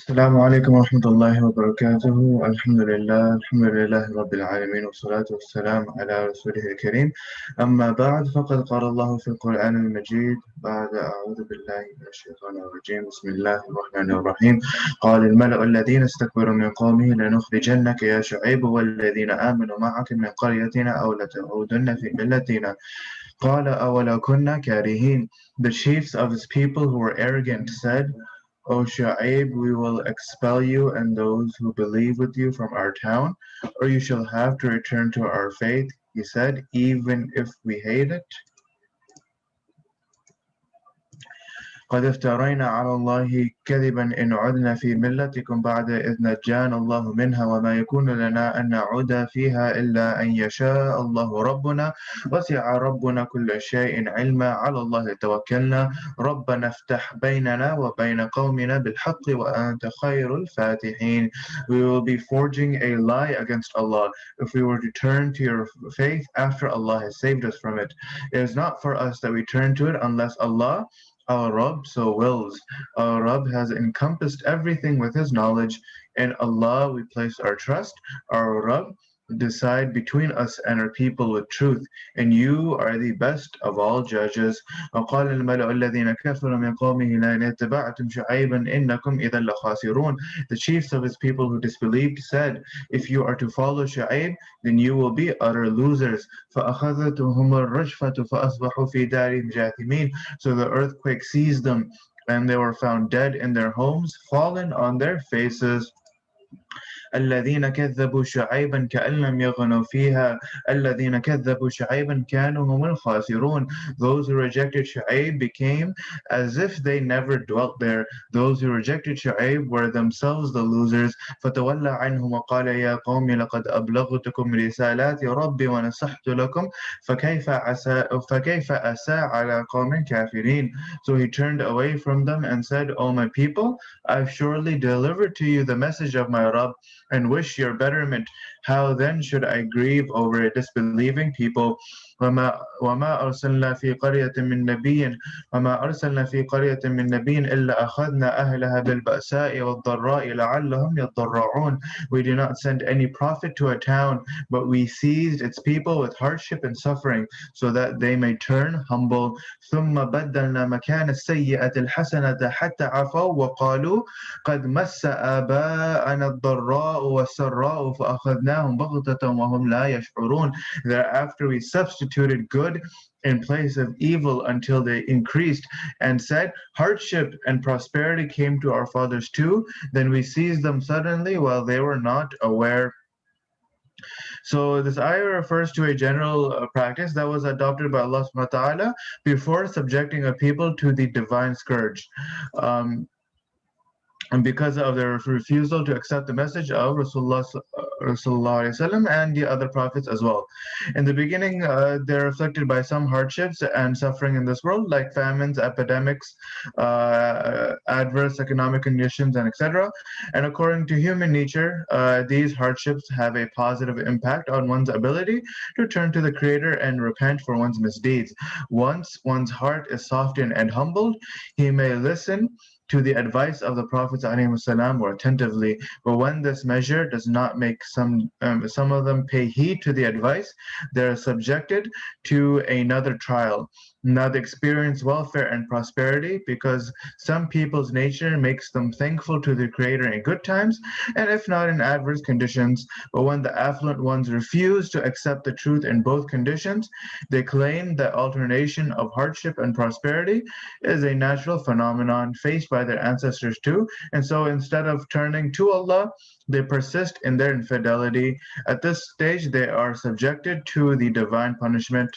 السلام عليكم ورحمة الله وبركاته. الحمد لله رب العالمين، والصلاة والسلام على رسوله الكريم. أما بعد، فقد قال الله في القرآن المجيد بعد أعوذ بالله من الشيطان الرجيم. بسم الله الرحمن الرحيم. قال الملأ الذين استكبروا من قومه لنخرجنك يا شعيب والذين آمنوا معك من قريتنا أو لتعودن في ملتنا. قال أولا كنا كارهين. The chiefs of his people who were arrogant said, O Shu'aib, we will expel you and those who believe with you from our town, or you shall have to return to our faith. He said, even if we hate it. قد افترينا على الله كذبا إن عدنا في ملتكم بعد إذ نجانا الله منها وما يكون لنا أن نعود فيها إلا أن يشاء الله ربنا وسع ربنا كل شيء علما على الله توكلنا ربنا افتح بيننا وبين قومنا بالحق وأنت خير الفاتحين. We will be forging a lie against Allah if we were to turn to your faith after Allah has saved us from it. It is not for us that we turn to it unless Allah, our Rabb, so wills. Our Rabb has encompassed everything with His knowledge. In Allah we place our trust. Our Rabb, decide between us and our people with truth, and you are the best of all judges. وقال الملأ الذين كفروا من قومه لئن اتبعتم شعيبا إنكم إذا لخاسرون. The chiefs of his people who disbelieved said, if you are to follow Shu'aib, then you will be utter losers. فأخذتهم الرجفة فأصبحوا في دارهم جاثمين. So the earthquake seized them, and they were found dead in their homes, fallen on their faces. الذين كذبوا شعيبا كأن لم يغنوا فيها الذين كذبوا شعيبا كانوا هم الخاسرون. Those who rejected Shu'aib became as if they never dwelt there. Those who rejected Shu'aib were themselves the losers. فتولى عنهم وقال يا قوم لقد أبلغتكم رسالات ربي ونصحت لكم فكيف أسى على قوم كافرين. So he turned away from them and said, O my people, I've surely delivered to you the message of my Rabb and wish your betterment. How then should I grieve over a disbelieving people? وما أرسلنا في قرية من نبي إلا أخذنا أهلها بالبأساء والضراء لعلهم يضرعون. We do not send any prophet to a town, but we seized its people with hardship and suffering, so that they may turn humble. ثم بدلنا مكان السيئة الحسنة حتى عفوا وقالوا قد مس آباءنا الضراء والسراء فأخذناهم بغتة وهم لا يشعرون. Thereafter we substituted good in place of evil until they increased, and said, hardship and prosperity came to our fathers too. Then we seized them suddenly while they were not aware. So this ayah refers to a general practice that was adopted by Allah subhanahu wa ta'ala before subjecting a people to the divine scourge. And because of their refusal to accept the message of Rasulullah and the other prophets as well. In the beginning, they're afflicted by some hardships and suffering in this world, like famines, epidemics, adverse economic conditions, and etc. And according to human nature, these hardships have a positive impact on one's ability to turn to the Creator and repent for one's misdeeds. Once one's heart is softened and humbled, he may listen to the advice of the Prophets ﷺ more attentively. But when this measure does not make some of them pay heed to the advice, they are subjected to another trial. Now they experience welfare and prosperity because some people's nature makes them thankful to the Creator in good times, and if not in adverse conditions. But when the affluent ones refuse to accept the truth in both conditions, they claim that alternation of hardship and prosperity is a natural phenomenon faced by their ancestors too, and so instead of turning to Allah, they persist in their infidelity. At this stage, they are subjected to the divine punishment.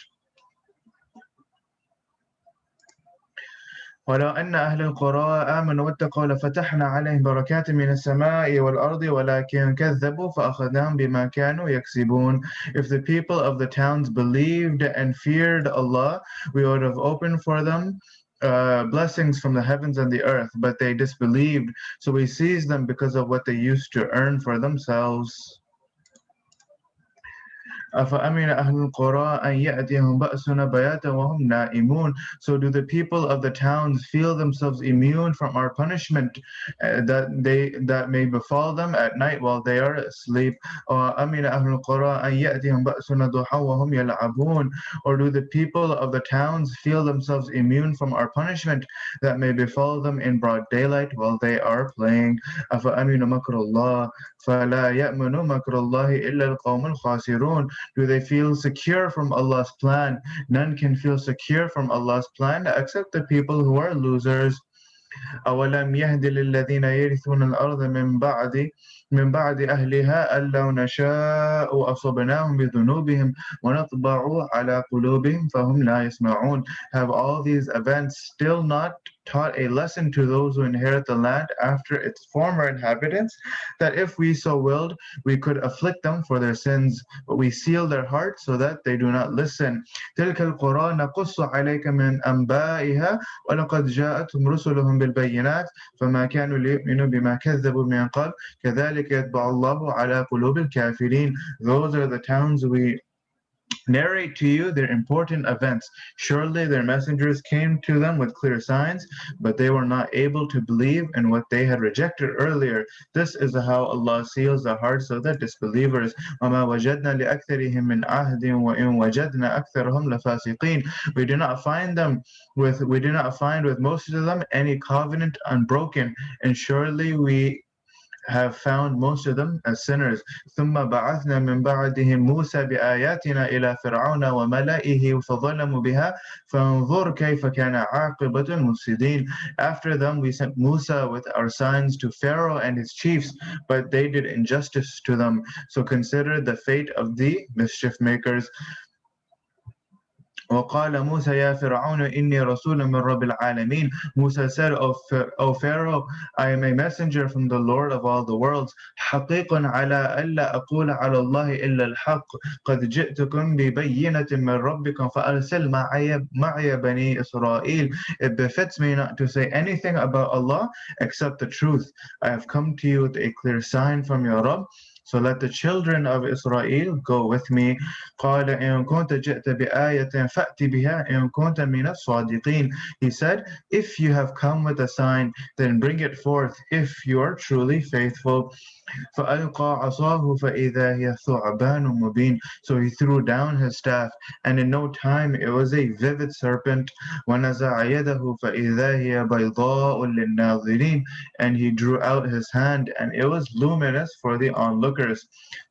ولو أن أهل القرى آمنوا واتقوا لفتحنا عليهم بركات من السماء والأرض ولكن كذبوا فأخذناهم بما كانوا يكسبون. If the people of the towns believed and feared Allah, we would have opened for them blessings from the heavens and the earth, but they disbelieved, so we seized them because of what they used to earn for themselves. أَفَأَمِنَ أَهْلُ الْقُرَىٰ أَنْ يَأْتِيَهُمْ بَأْسُنَا بَيَاتًا وَهُمْ نَائِمُونَ. So do the people of the towns feel themselves immune from our punishment that may befall them at night while they are asleep? أَمِنَ أَهْلُ الْقُرَىٰ أَنْ يَأْتِيَهُمْ بَأْسُنَا ضُحًى وَهُمْ يَلْعَبُونَ. Or do the people of the towns feel themselves immune from our punishment that may befall them in broad daylight while they are playing? أَفَأَمِنُ مَكْرَ اللَّهِ فَلَا يَأْمَنُ مَكْرَ اللَّهِ إِلَّا الْقَوْمُ الْخَاسِرُونَ. Do they feel secure from Allah's plan? None can feel secure from Allah's plan except the people who are losers. أولم يهد للذين يرثون الأرض من بعد أهلها أن لو نشاء أصبناهم بذنوبهم ونطبع على قلوبهم فهم لا يسمعون. Have all these events still not taught a lesson to those who inherit the land after its former inhabitants, that if we so willed, we could afflict them for their sins, but we seal their hearts so that they do not listen. تلك القرى نقص عليك من أنبائها ولقد جاءتهم رسلهم بالبينات فما كانوا ليؤمنوا بما كذبوا من قبل كذلك يطبع الله على قلوب الكافرين. Those are the towns we narrate to you their important events. Surely their messengers came to them with clear signs, but they were not able to believe in what they had rejected earlier. This is how Allah seals the hearts of the disbelievers. وَمَا وَجَدْنَا لِأَكْثَرِهِم مِّنْ عَهْدٍ وَإِنْ وَجَدْنَا أَكْثَرَهُمْ لَفَاسِقِينَ. We do not find with most of them any covenant unbroken, and surely we have found most of them as sinners. ثم بعثنا من بعدهم موسى بآياتنا إلى فرعون وملئه فظلموا بها فانظر كيف كان عاقبة المفسدين. After them we sent Musa with our signs to Pharaoh and his chiefs, but they did injustice to them. So consider the fate of the mischief makers. وقال موسى يا فرعون إني رسول من رب العالمين. Musa said, O Pharaoh, I am a messenger from the Lord of all the worlds. حقيق على ألا أقول على الله إلا الحق قد جئتكم ببينة من ربكم فأرسل معي بني إسرائيل. It befits me not to say anything about Allah except the truth. I have come to you with a clear sign from your Rabb, so let the children of Israel go with me. قال إن كنت جئت بآية فأت بها إن كنت من الصادقين. He said, if you have come with a sign, then bring it forth if you are truly faithful. فألقى عصاه فإذا هي ثعبان مبين. So he threw down his staff, and in no time it was a vivid serpent. ونزع يده فإذا هي بيضاء للناظرين. And he drew out his hand, and it was luminous for the onlookers.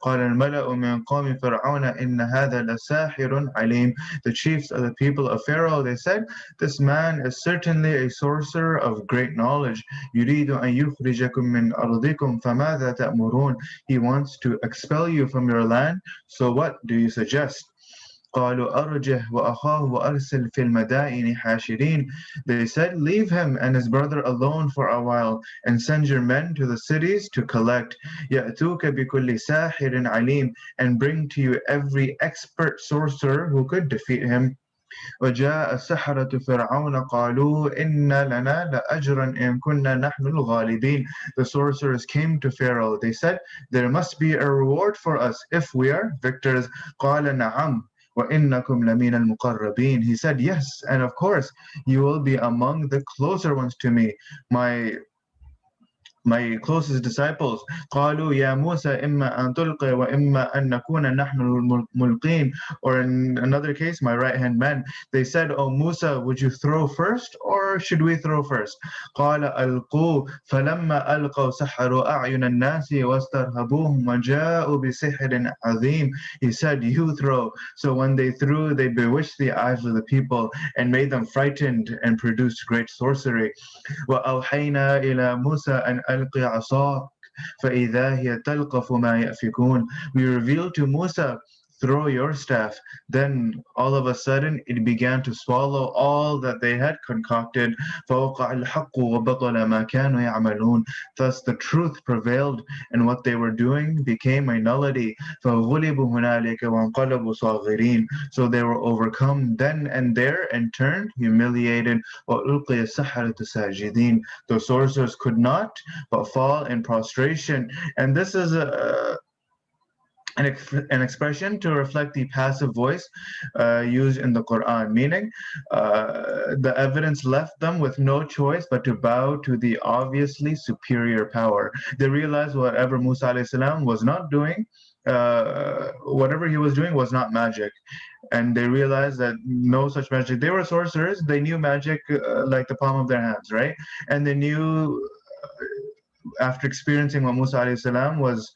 قال الملأ من قوم فرعون إن هذا لساحر عليم. The chiefs of the people of Pharaoh, they said, this man is certainly a sorcerer of great knowledge. يريد أن يخرجكم من أرضكم فماذا تأمرون. He wants to expel you from your land, so what do you suggest? قالوا أرجه وأخاه وأرسل في المدائن حاشرين. They said, leave him and his brother alone for a while, and send your men to the cities to collect. يأتوك بكل ساحر عليم. And bring to you every expert sorcerer who could defeat him. وجاء السحرة فرعون قالوا إن لنا لأجرا إن كنا نحن الغالبين. The sorcerers came to Pharaoh. They said, there must be a reward for us if we are victors. قال نعم وَإِنَّكُمْ لَمِنَ الْمُقَرَّبِينَ. He said, yes, and of course, you will be among the closer ones to me. My my closest disciples, قالوا يا موسى إما أن تلقي وإما أن نكون نحن الملقين. Or in another case, my right hand man, they said, "Oh Musa, would you throw first or should we throw first?" قال ألقوا فلما ألقوا سحروا أعين الناس واسترهبوهم وجاءوا بسحر عظيم. He said, "You throw." So when they threw, they bewitched the eyes of the people and made them frightened and produced great sorcery. وأوحينا إلى موسى أن ألق عصاك فإذا هي تلقف ما يأفكون. We revealed to Musa, throw your staff. Then all of a sudden it began to swallow all that they had concocted. فوقع الحق وبطل ما كانوا يعملون. Thus the truth prevailed and what they were doing became a nullity. فغلبوا هنالك وانقلبوا صاغرين. So they were overcome then and there and turned humiliated. وألقي السحرة ساجدين. The sorcerers could not but fall in prostration. And this is an expression to reflect the passive voice used in the Quran, meaning the evidence left them with no choice but to bow to the obviously superior power. They realized whatever Musa alayhi salam was not doing, whatever he was doing was not magic. And they realized that no such magic. They were sorcerers. They knew magic like the palm of their hands, right? And they knew after experiencing what Musa alayhi salam was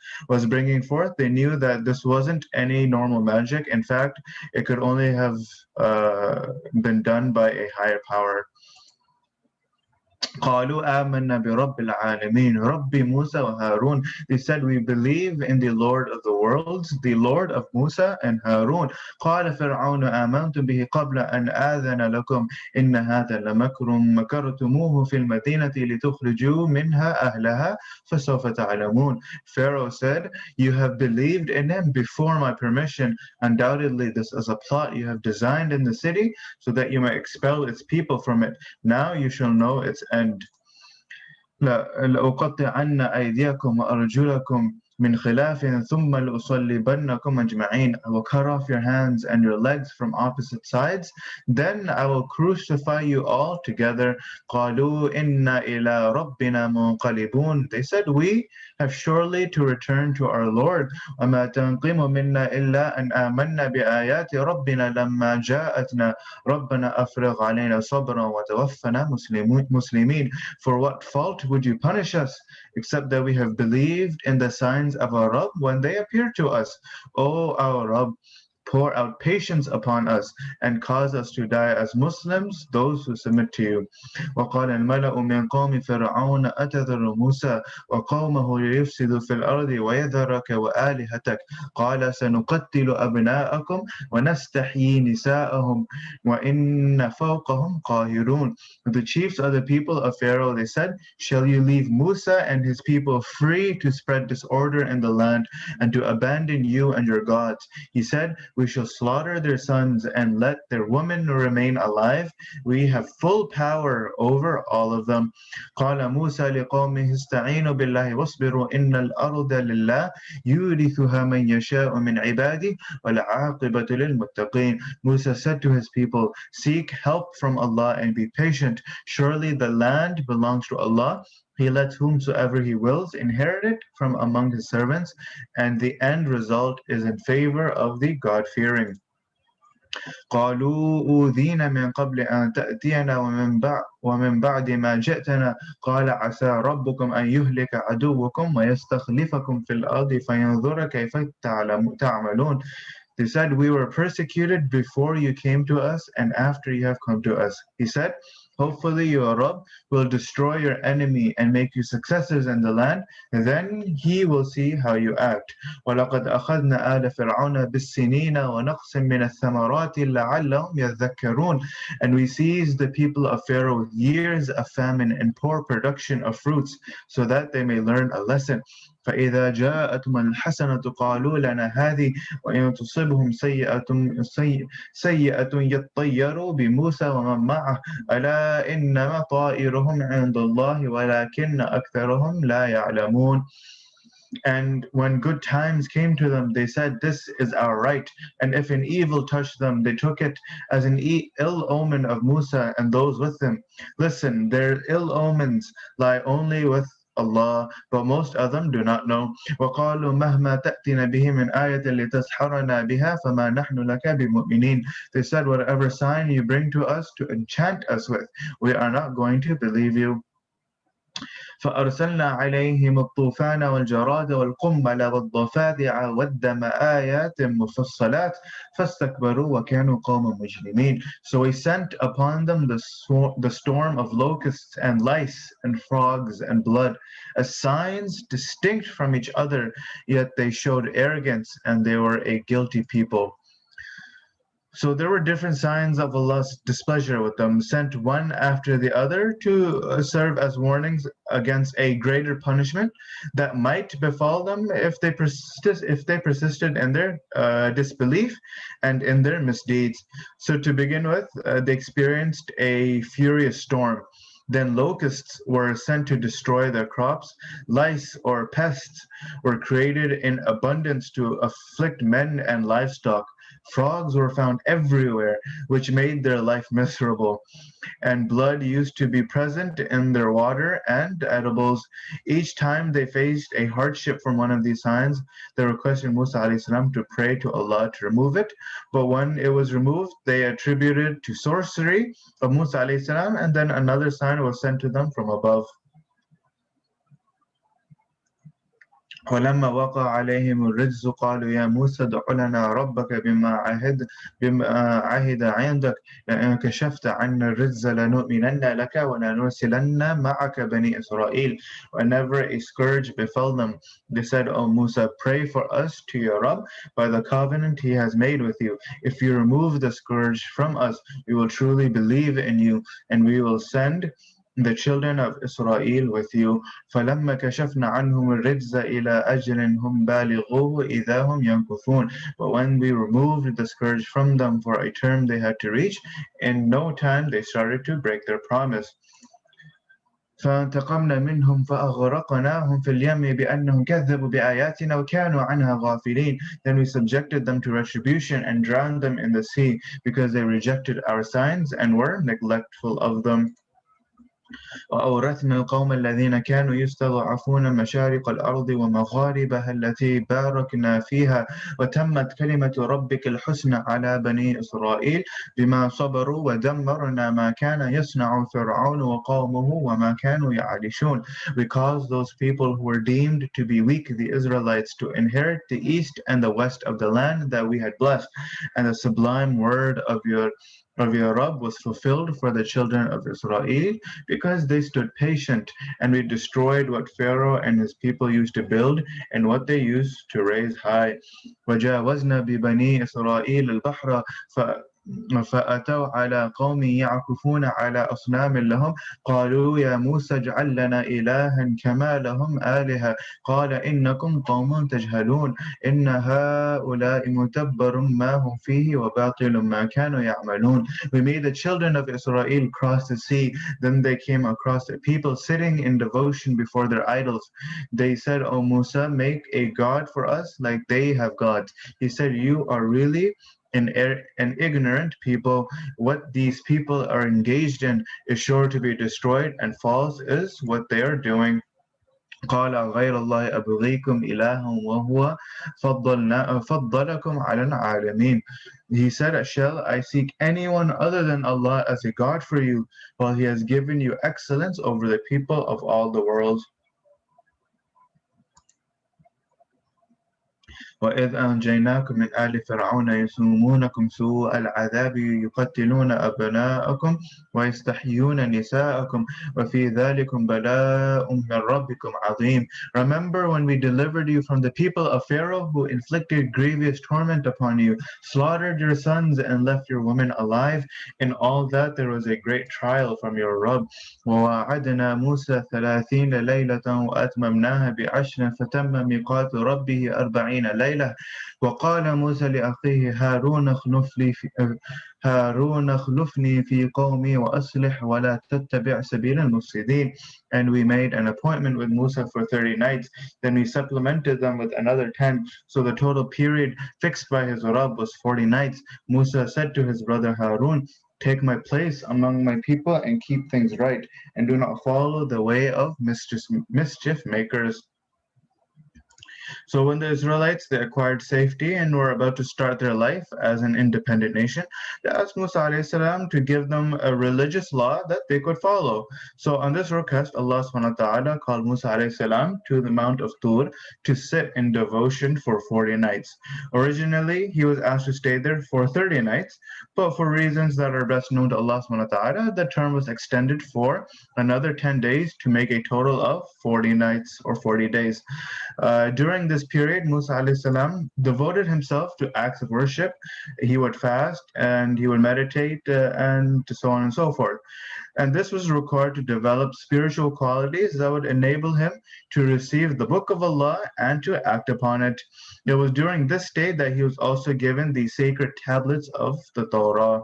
bringing forth, they knew that this wasn't any normal magic. In fact, it could only have been done by a higher power. قالوا آمنا برب العالمين رب موسى وهارون. They said, we believe in the Lord of the worlds, the Lord of Musa and Harun. قال فرعون آمنتم به قبل أن آذن لكم إن هذا لمكر مكرتموه في المدينة لتخرجوا منها أهلها فسوف تعلمون. Pharaoh said, you have believed in him before my permission. Undoubtedly this is a plot you have designed in the city so that you may expel its people from it. Now you shall know its end. لأقطعن أيديكم وأرجلكم من خلاف ثم لأصلبنكم أجمعين. I will cut off your hands and your legs from opposite sides, then I will crucify you all together. قالوا إنا إلى ربنا منقلبون. They said, we have surely to return to our Lord. وما تنقم منا إلا أن آمنا بآيات ربنا لما جاءتنا ربنا أفرغ علينا صبرا وتوفنا مسلمين. For what fault would you punish us, except that we have believed in the signs of our Rabb when they appear to us? O our Rabb, pour out patience upon us and cause us to die as Muslims, those who submit to you. وقال الملأ من قوم فرعون أتذر موسى وقومه ليفسدوا في الأرض ويذرك وآلهتك قال سنقتل أبناءكم ونستحيي نساءهم وإن فوقهم قاهرون. The chiefs of the people of Pharaoh, they said, shall you leave Musa and his people free to spread disorder in the land and to abandon you and your gods? He said, we shall slaughter their sons and let their women remain alive. We have full power over all of them. قال موسى لقومه استعينوا بالله واصبروا إن الأرض لله يورثها من يشاء من عباده والعاقبة للمتقين. Musa said to his people, seek help from Allah and be patient. Surely the land belongs to Allah. He lets whomsoever he wills inherit it from among his servants, and the end result is in favor of the God-fearing. قالوا أوذينا من قبل أن تأتينا ومن بعد ما جئتنا قال عسى ربكم أن يهلك عدوكم ويستخلفكم في الأرض فينظر كيف تعملون. They said, we were persecuted before you came to us and after you have come to us. He said, hopefully your Rabb will destroy your enemy and make you successors in the land, and then he will see how you act. وَلَقَدْ أَخَذْنَا آلَ فِرْعَوْنَ بِالسِّنِينَ وَنَقْصٍ مِّنَ الثَّمَرَاتِ لَعَلَّهُمْ يَذَّكَّرُونَ. And we seized the people of Pharaoh with years of famine and poor production of fruits, so that they may learn a lesson. فإذا جاءتهم الحسنة قالوا لنا هذه وإن تصبهم سيئة يطيروا بموسى ومن معه ألا إنما طائرهم عند الله ولكن أكثرهم لا يعلمون. And when good times came to them, they said, this is our right. And if an evil touched them, they took it as an ill omen of Musa and those with him. Listen, their ill omens lie only with Allah, but most of them do not know. وَقَالُوا مَهْمَا تَأْتِنَا بِهِ مِنْ آيَةٍ لِتَسْحَرَنَا بِهَا فَمَا نَحْنُ لَكَ بِمُؤْمِنِينَ. They said, whatever sign you bring to us to enchant us with, we are not going to believe you. فأرسلنا عليهم الطوفان والجراد والقمل والضفادع والدم آيات مفصلات فاستكبروا وكانوا قوما مجرمين. So we sent upon them the storm of locusts and lice and frogs and blood as signs distinct from each other, yet they showed arrogance and they were a guilty people. So there were different signs of Allah's displeasure with them, sent one after the other to serve as warnings against a greater punishment that might befall them if they persisted in their disbelief and in their misdeeds. So to begin with, they experienced a furious storm. Then locusts were sent to destroy their crops. Lice or pests were created in abundance to afflict men and livestock. Frogs were found everywhere, which made their life miserable. And blood used to be present in their water and edibles. Each time they faced a hardship from one of these signs, they requested Musa a.s. to pray to Allah to remove it. But when it was removed, they attributed to sorcery of Musa a.s. and then another sign was sent to them from above. ولما وقع عليهم الرجز قالوا يا موسى ادع لنا ربك بما عهد عندك لئن كشفت عنا الرجز لنؤمنن لك ولنرسلن معك بني إسرائيل. Whenever a scourge befell them, they said, O Musa, pray for us to your Rabb by the covenant he has made with you. If you remove the scourge from us, we will truly believe in you, and we will send the children of Israel with you. فَلَمَّا كَشَفْنَا عَنْهُمُ الرِّجْزَ إِلَىٰ أَجْلٍ هُمْ بَالِغُوهُ إِذَا هُمْ يَنكُثُونَ. But when we removed the scourge from them for a term they had to reach, in no time they started to break their promise. فانتقمنا منهم فأغرقناهم في اليم بأنهم كذبوا بآياتنا وكانوا عنها غافلين. Then we subjected them to retribution and drowned them in the sea because they rejected our signs and were neglectful of them. وأورثنا القوم الذين كانوا يستضعفون مشارق الأرض ومغاربها التي باركنا فيها وتمت كلمة ربك الحسنى على بني إسرائيل بما صبروا ودمرنا ما كان يصنع فرعون وقومه وما كانوا يعرشون. We caused those people who were deemed to be weak, the Israelites, to inherit the east and the west of the land that we had blessed, and the sublime word of your Rabb was fulfilled for the children of Israel because they stood patient, and we destroyed what Pharaoh and his people used to build and what they used to raise high. وَجَاوَزْنَا بِبَنِي إِسْرَائِيلَ الْبَحْرَ فأتوا على قوم يعكفون على أصنام لهم قالوا يا موسى اجعل لنا إلها كما لهم آلهة قال إنكم قوم تجهلون إن هؤلاء متبر ما هم فيه وباطل ما كانوا يعملون. We made the children of Israel cross the sea. Then they came across a people sitting in devotion before their idols. They said, O Musa, make a god for us like they have gods. He said, you are really an ignorant people. What these people are engaged in is sure to be destroyed, and false is what they are doing. قال غير الله أبغيكم إلها وهو فضلكم على العالمين. He said, shall I seek anyone other than Allah as a God for you, while He has given you excellence over the people of all the worlds? وإذ أنجيناكم من آل فرعون يسومونكم سوء العذاب يقتلون أبناءكم ويستحيون نساءكم وفي ذلكم بلاء من ربكم عظيم. Remember when we delivered you from the people of Pharaoh who inflicted grievous torment upon you, slaughtered your sons and left your women alive. In all that there was a great trial from your Rabb. ووعدنا موسى 30 ليلة وأتممناها ب10 فتم ميقات ربه 40 ليلة. وقال موسى لأخيه هارون اخلفني في قومي وأصلح ولا تتبع سبيل المفسدين. And we made an appointment with Musa for 30 nights. Then we supplemented them with another 10. So the total period fixed by his Rabb was 40 nights. Musa said to his brother Harun, take my place among my people and keep things right, and do not follow the way of mischief makers. So when the Israelites they acquired safety and were about to start their life as an independent nation, they asked Musa alayhi salam to give them a religious law that they could follow. So on this request, Allah subhanahu wa ta'ala called Musa alayhi salam to the Mount of Tur to sit in devotion for 40 nights. Originally, he was asked to stay there for 30 nights, but for reasons that are best known to Allah subhanahu wa ta'ala, the term was extended for another 10 days to make a total of 40 nights or 40 days. During this period, Musa alayhi salam devoted himself to acts of worship. He would fast and he would meditate and so on and so forth. And this was required to develop spiritual qualities that would enable him to receive the book of Allah and to act upon it. It was during this state that he was also given the sacred tablets of the Torah.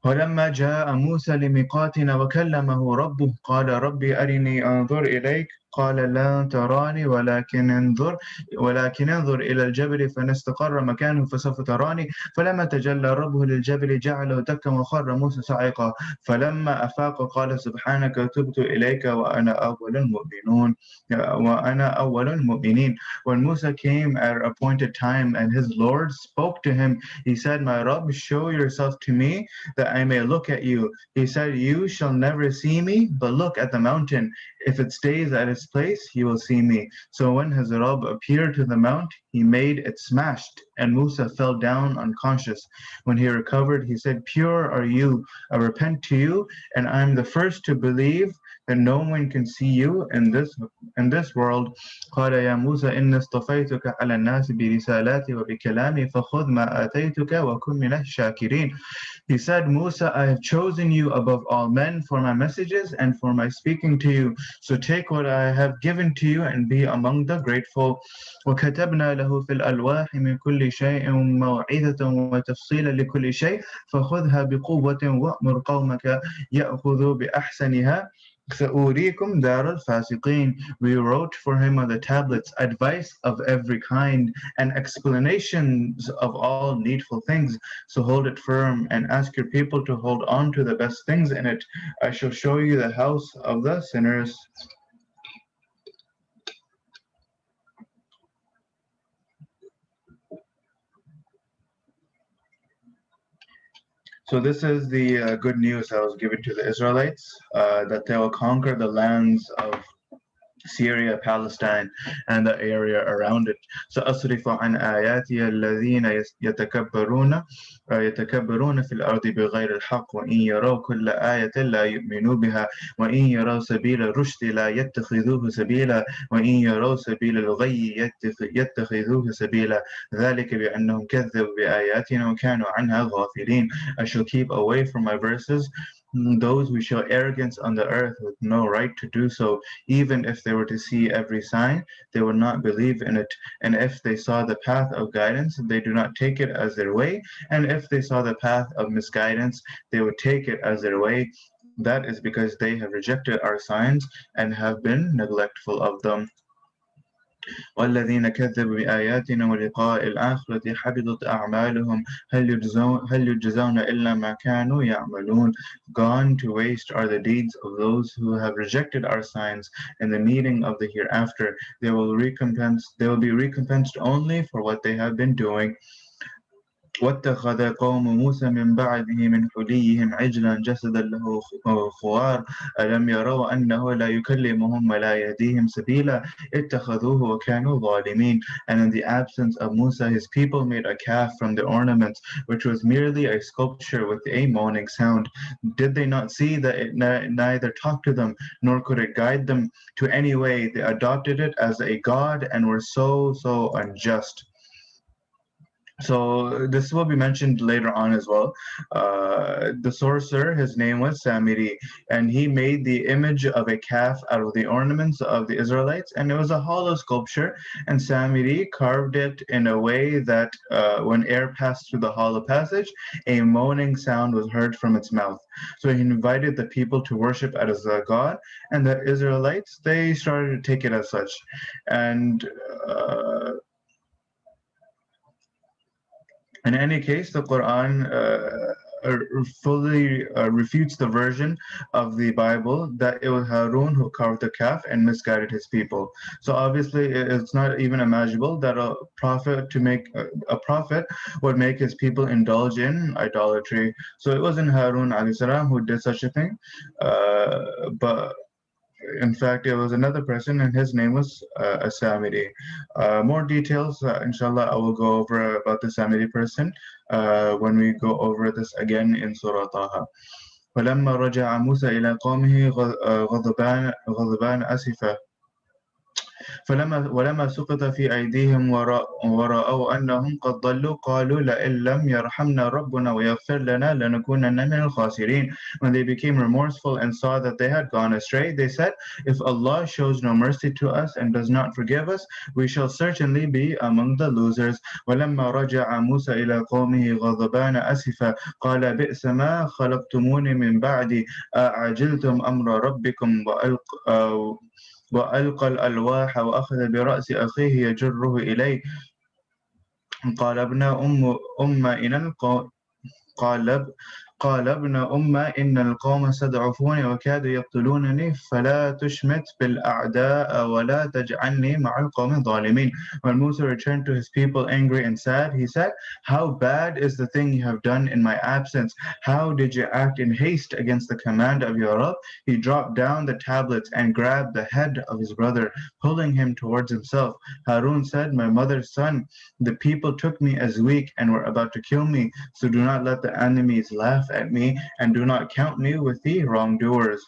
ولما جاء موسى لميقاتنا وكلمه ربه قال ربي أرني أنظر إليك قال لا تراني ولكن انظر إلى الجبل فإن استقر مكانه فسوف تراني فلما تجلى ربه للجبل جعله دكا وخر موسى صعقا فلما أفاق قال سبحانك تبت إليك وأنا أول المؤمنين. When Musa came at an appointed time and his Lord spoke to him, he said, "My Rabb, show yourself to me that I may look at you." He said, "You shall never see me, but look at the mountain. If it stays at its place, you will see me." So when his Rabb appeared to the mount, he made it smashed, and Musa fell down unconscious. When he recovered, he said, "Pure are you, I repent to you, and I am the first to believe that no one can see you in this world." قال يا موسى إني اصطفيتك على الناس برسالاتي وبكلامي فخذ ما آتيتك وكن من الشاكرين. He said, "Musa, I have chosen you above all men for my messages and for my speaking to you. So take what I have given to you and be among the grateful." وكتبنا له في الألواح من كل شيء موعظة وتفصيلا لكل شيء فخذها بقوة وأمر قومك يأخذوا بأحسنها سأريكم دار الفاسقين. We wrote for him on the tablets advice of every kind and explanations of all needful things. So hold it firm and ask your people to hold on to the best things in it. I shall show you the house of the sinners. So this is the good news that was given to the Israelites, that they will conquer the lands of Syria, Palestine, and the area around it. سأصرف عن آياتي الذين يتكبرون في الأرض بغير الحق وإن يروا كل آية لا يؤمنوا بها وإن يروا سبيل الرشد لا يتخذوه سبيلا وإن يروا سبيل الغي يتخذوه سبيلا ذلك بأنهم كذبوا بآياتنا وكانوا عنها غافلين. I shall keep away from my verses those who show arrogance on the earth with no right to do so. Even if they were to see every sign, they would not believe in it. And if they saw the path of guidance, they do not take it as their way. And if they saw the path of misguidance, they would take it as their way. That is because they have rejected our signs and have been neglectful of them. والذين كذبوا بآياتنا ولقاء الآخرة حبطت أعمالهم هل يجزون إلا ما كانوا يعملون. Gone to waste are the deeds of those who have rejected our signs in the meeting of the hereafter. They will be recompensed only for what they have been doing. واتخذ قوم موسى من بعده من حليهم عجلا جسدا له خوار ألم يروا أنه لا يكلمهم ولا يهديهم سبيلا اتخذوه وكانوا ظالمين. And in the absence of Musa, his people made a calf from the ornaments, which was merely a sculpture with a moaning sound. Did they not see that it neither talked to them nor could it guide them to any way? They adopted it as a god and were so unjust. So this will be mentioned later on as well. The sorcerer, his name was Samiri, and he made the image of a calf out of the ornaments of the Israelites, and it was a hollow sculpture. And Samiri carved it in a way that when air passed through the hollow passage, a moaning sound was heard from its mouth. So he invited the people to worship it as a god, and the Israelites, they started to take it as such. In any case, the Quran fully refutes the version of the Bible that it was Harun who carved the calf and misguided his people. So obviously, it's not even imaginable that a prophet would make his people indulge in idolatry. So it wasn't Harun alayhi salam who did such a thing, but in fact, it was another person, and his name was a more details, inshallah, I will go over about the Samiri person when we go over this again in Surah Taha. فلما رجع موسى إلى قومه غضبان أسفا ولما سقط في أيديهم ورأوا أنهم قد ضلوا قالوا لئن لم يرحمنا ربنا ويغفر لنا لنكونن من الخاسرين. When they became remorseful and saw that they had gone astray, they said, if Allah shows no mercy to us and does not forgive us, we shall certainly be among the losers. ولما رجع موسى إلى قومه غضبان أسفا قال بئس ما خلقتموني من بعدي أعجلتم أمر ربكم وألقى الألواح وأخذ برأس أخيه يجره إليه قال ابن أم إن القوم قال ابن إن القوم استضعفوني وكادوا يقتلونني فلا تشمت بالأعداء ولا تجعلني مع القوم الظالمين. When Musa returned to his people angry and sad, he said, how bad is the thing you have done in my absence? How did you act in haste against the command of your Rabb? He dropped down the tablets and grabbed the head of his brother, pulling him towards himself. Harun said, my mother's son, the people took me as weak and were about to kill me, so do not let the enemies laugh at me and do not count me with the wrongdoers.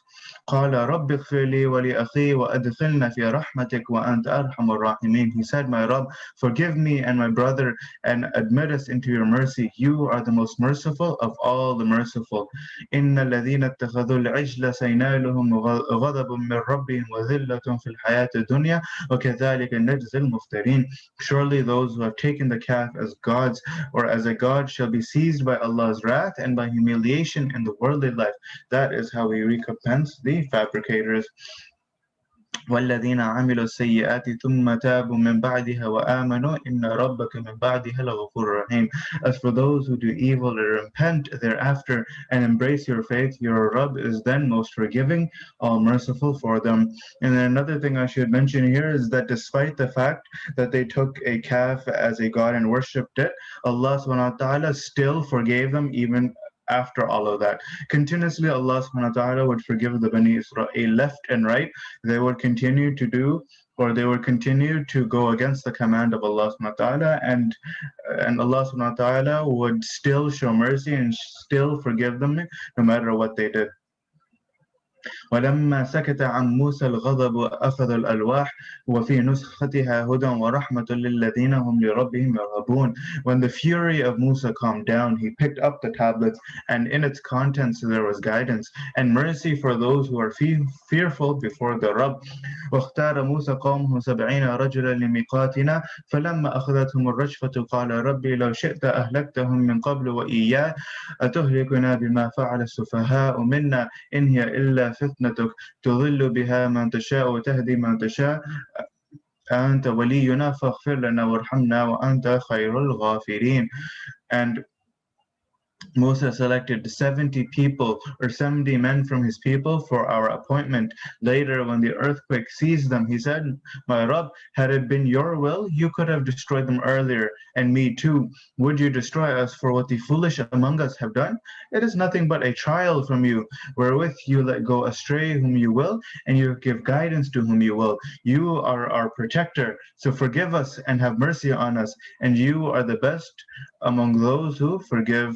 قال رب اغفر لي ولأخي وأدخلنا في رحمتك وأنت أرحم الراحمين. He said, my Rabb, forgive me and my brother and admit us into your mercy. You are the most merciful of all the merciful. إن الذين اتخذوا العجل سينالهم غضب من ربهم وذلة في الحياة الدنيا وكذلك نجزي المفترين. Surely those who have taken the calf as gods or as a god shall be seized by Allah's wrath and by humiliation in the worldly life. That is how we recompense the fabricators. والذين عملوا السيئات ثم تابوا من بعدها وآمنوا إن ربك من بعدها لغفور رحيم. As for those who do evil and repent thereafter and embrace your faith, your Rabb is then most forgiving, all merciful for them. And then another thing I should mention here is that despite the fact that they took a calf as a god and worshipped it, Allah subhanahu wa ta'ala still forgave them even after all of that. Continuously Allah subhanahu wa ta'ala would forgive the Bani Israel left and right. They would continue to do, or they would continue to go against the command of Allah subhanahu wa ta'ala, and Allah subhanahu wa ta'ala would still show mercy and still forgive them no matter what they did. ولما سكت عن موسى الغضب أخذ الألواح وفي نسختها هدى ورحمة للذين هم لربهم يرهبون. When the fury of Musa calmed down, he picked up the tablets, and in its contents there was guidance and mercy for those who are fearful before the Rabb. واختار موسى قومه 70 رجلا لميقاتنا فلما أخذتهم الرجفة قال ربي لو شئت أهلكتهم من قبل وإياي أتهلكنا بما فعل السفهاء منا إن هي إلا فتنتك تضل بها من تشاء وتهدي من تشاء أنت ولينا فاغفر لنا وارحمنا وأنت خير الغافرين. And Musa selected 70 people or 70 men from his people for our appointment. Later, when the earthquake seized them, he said, my Rabb, had it been your will, you could have destroyed them earlier, and me too. Would you destroy us for what the foolish among us have done? It is nothing but a trial from you, wherewith you let go astray whom you will, and you give guidance to whom you will. You are our protector, so forgive us and have mercy on us, and you are the best among those who forgive.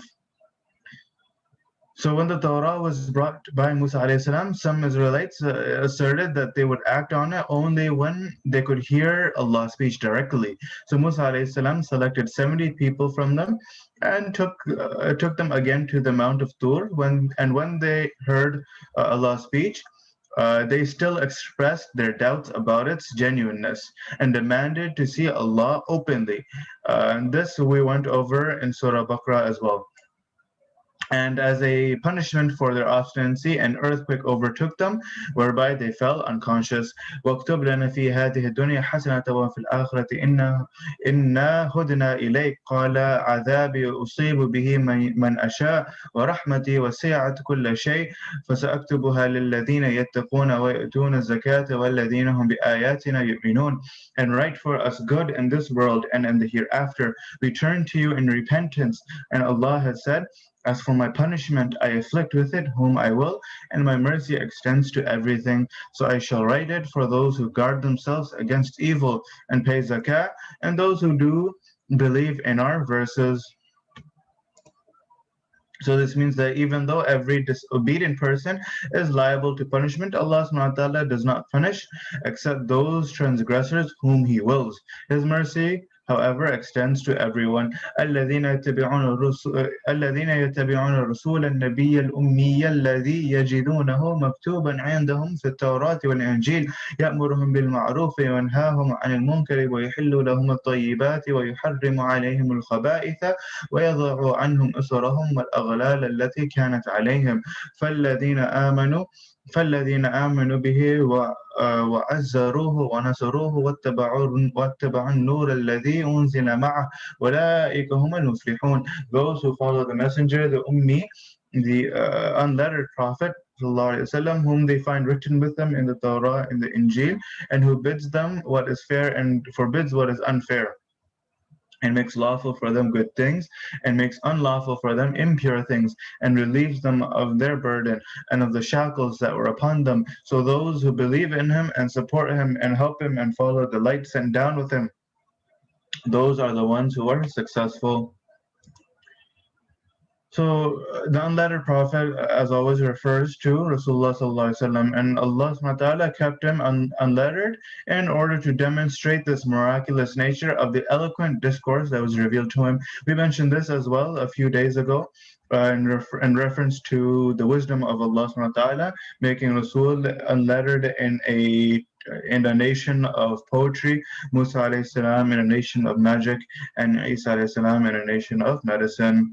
So when the Torah was brought by Musa alayhi salam, some Israelites asserted that they would act on it only when they could hear Allah's speech directly. So Musa alayhi salam selected 70 people from them and took them again to the Mount of Tur. When they heard Allah's speech, they still expressed their doubts about its genuineness and demanded to see Allah openly. And this we went over in Surah Baqarah as well. And as a punishment for their obstinacy, an earthquake overtook them, whereby they fell unconscious. واكتب لنا في هذه الدنيا حسنة وفي الآخرة إنا هدنا إليك قال عذابي أصيب به من أشاء ورحمتي وسعت كل شيء فسأكتبها للذين يتقون ويؤتون الزكاة والذين هم بآياتنا يؤمنون. And write for us good in this world and in the hereafter. We turn to you in repentance. And Allah has said, as for my punishment, I afflict with it whom I will, and my mercy extends to everything. So I shall write it for those who guard themselves against evil and pay zakah, and those who do believe in our verses. So this means that even though every disobedient person is liable to punishment, Allah subhanahu wa ta'ala does not punish except those transgressors whom He wills. His mercy, however, extends to everyone. الذين يتبعون الرسول النبي الأمي الذي يجدونه مكتوبا عندهم في التوراة والإنجيل يأمرهم بالمعروف وينهاهم عن المنكر ويحل لهم الطيبات ويحرم عليهم الخبائث ويضع عنهم أسرهم والأغلال التي كانت عليهم فالذين آمنوا به وعزروه ونصروه واتبعوا النور الذي أنزل معه أولئك هم المفلحون. Those who follow the messenger, the Ummi, the unlettered prophet وسلم, whom they find written with them in the Torah, in the Injil, and who bids them what is fair and forbids what is unfair, and makes lawful for them good things, and makes unlawful for them impure things, and relieves them of their burden and of the shackles that were upon them. So those who believe in him and support him and help him and follow the light sent down with him, those are the ones who are successful. So the unlettered prophet, as always, refers to Rasulullah sallallahu alaihi wasallam, and Allah subhanahu wa ta'ala kept him unlettered in order to demonstrate this miraculous nature of the eloquent discourse that was revealed to him. We mentioned this as well a few days ago in reference to the wisdom of Allah subhanahu wa ta'ala, making Rasul unlettered in a nation of poetry, Musa alayhi salam in a nation of magic, and Isa alayhi salam in a nation of medicine.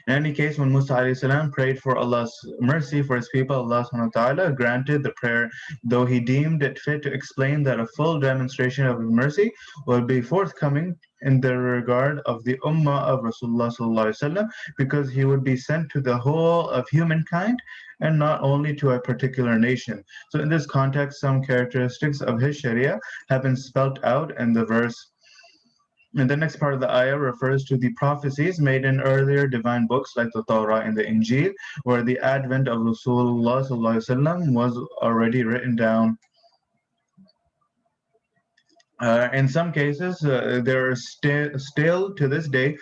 In any case, when Musa alayhi salam prayed for Allah's mercy for his people, Allah subhanahu wa ta'ala granted the prayer, though he deemed it fit to explain that a full demonstration of his mercy will be forthcoming in the regard of the ummah of Rasulullah sallallahu alaihi wasallam, because he would be sent to the whole of humankind and not only to a particular nation. So in this context, some characteristics of his sharia have been spelt out in the verse. And the next part of the ayah refers to the prophecies made in earlier divine books like the Torah and the Injil, where the advent of Rasulullah was already written down. In some cases, there are still to this day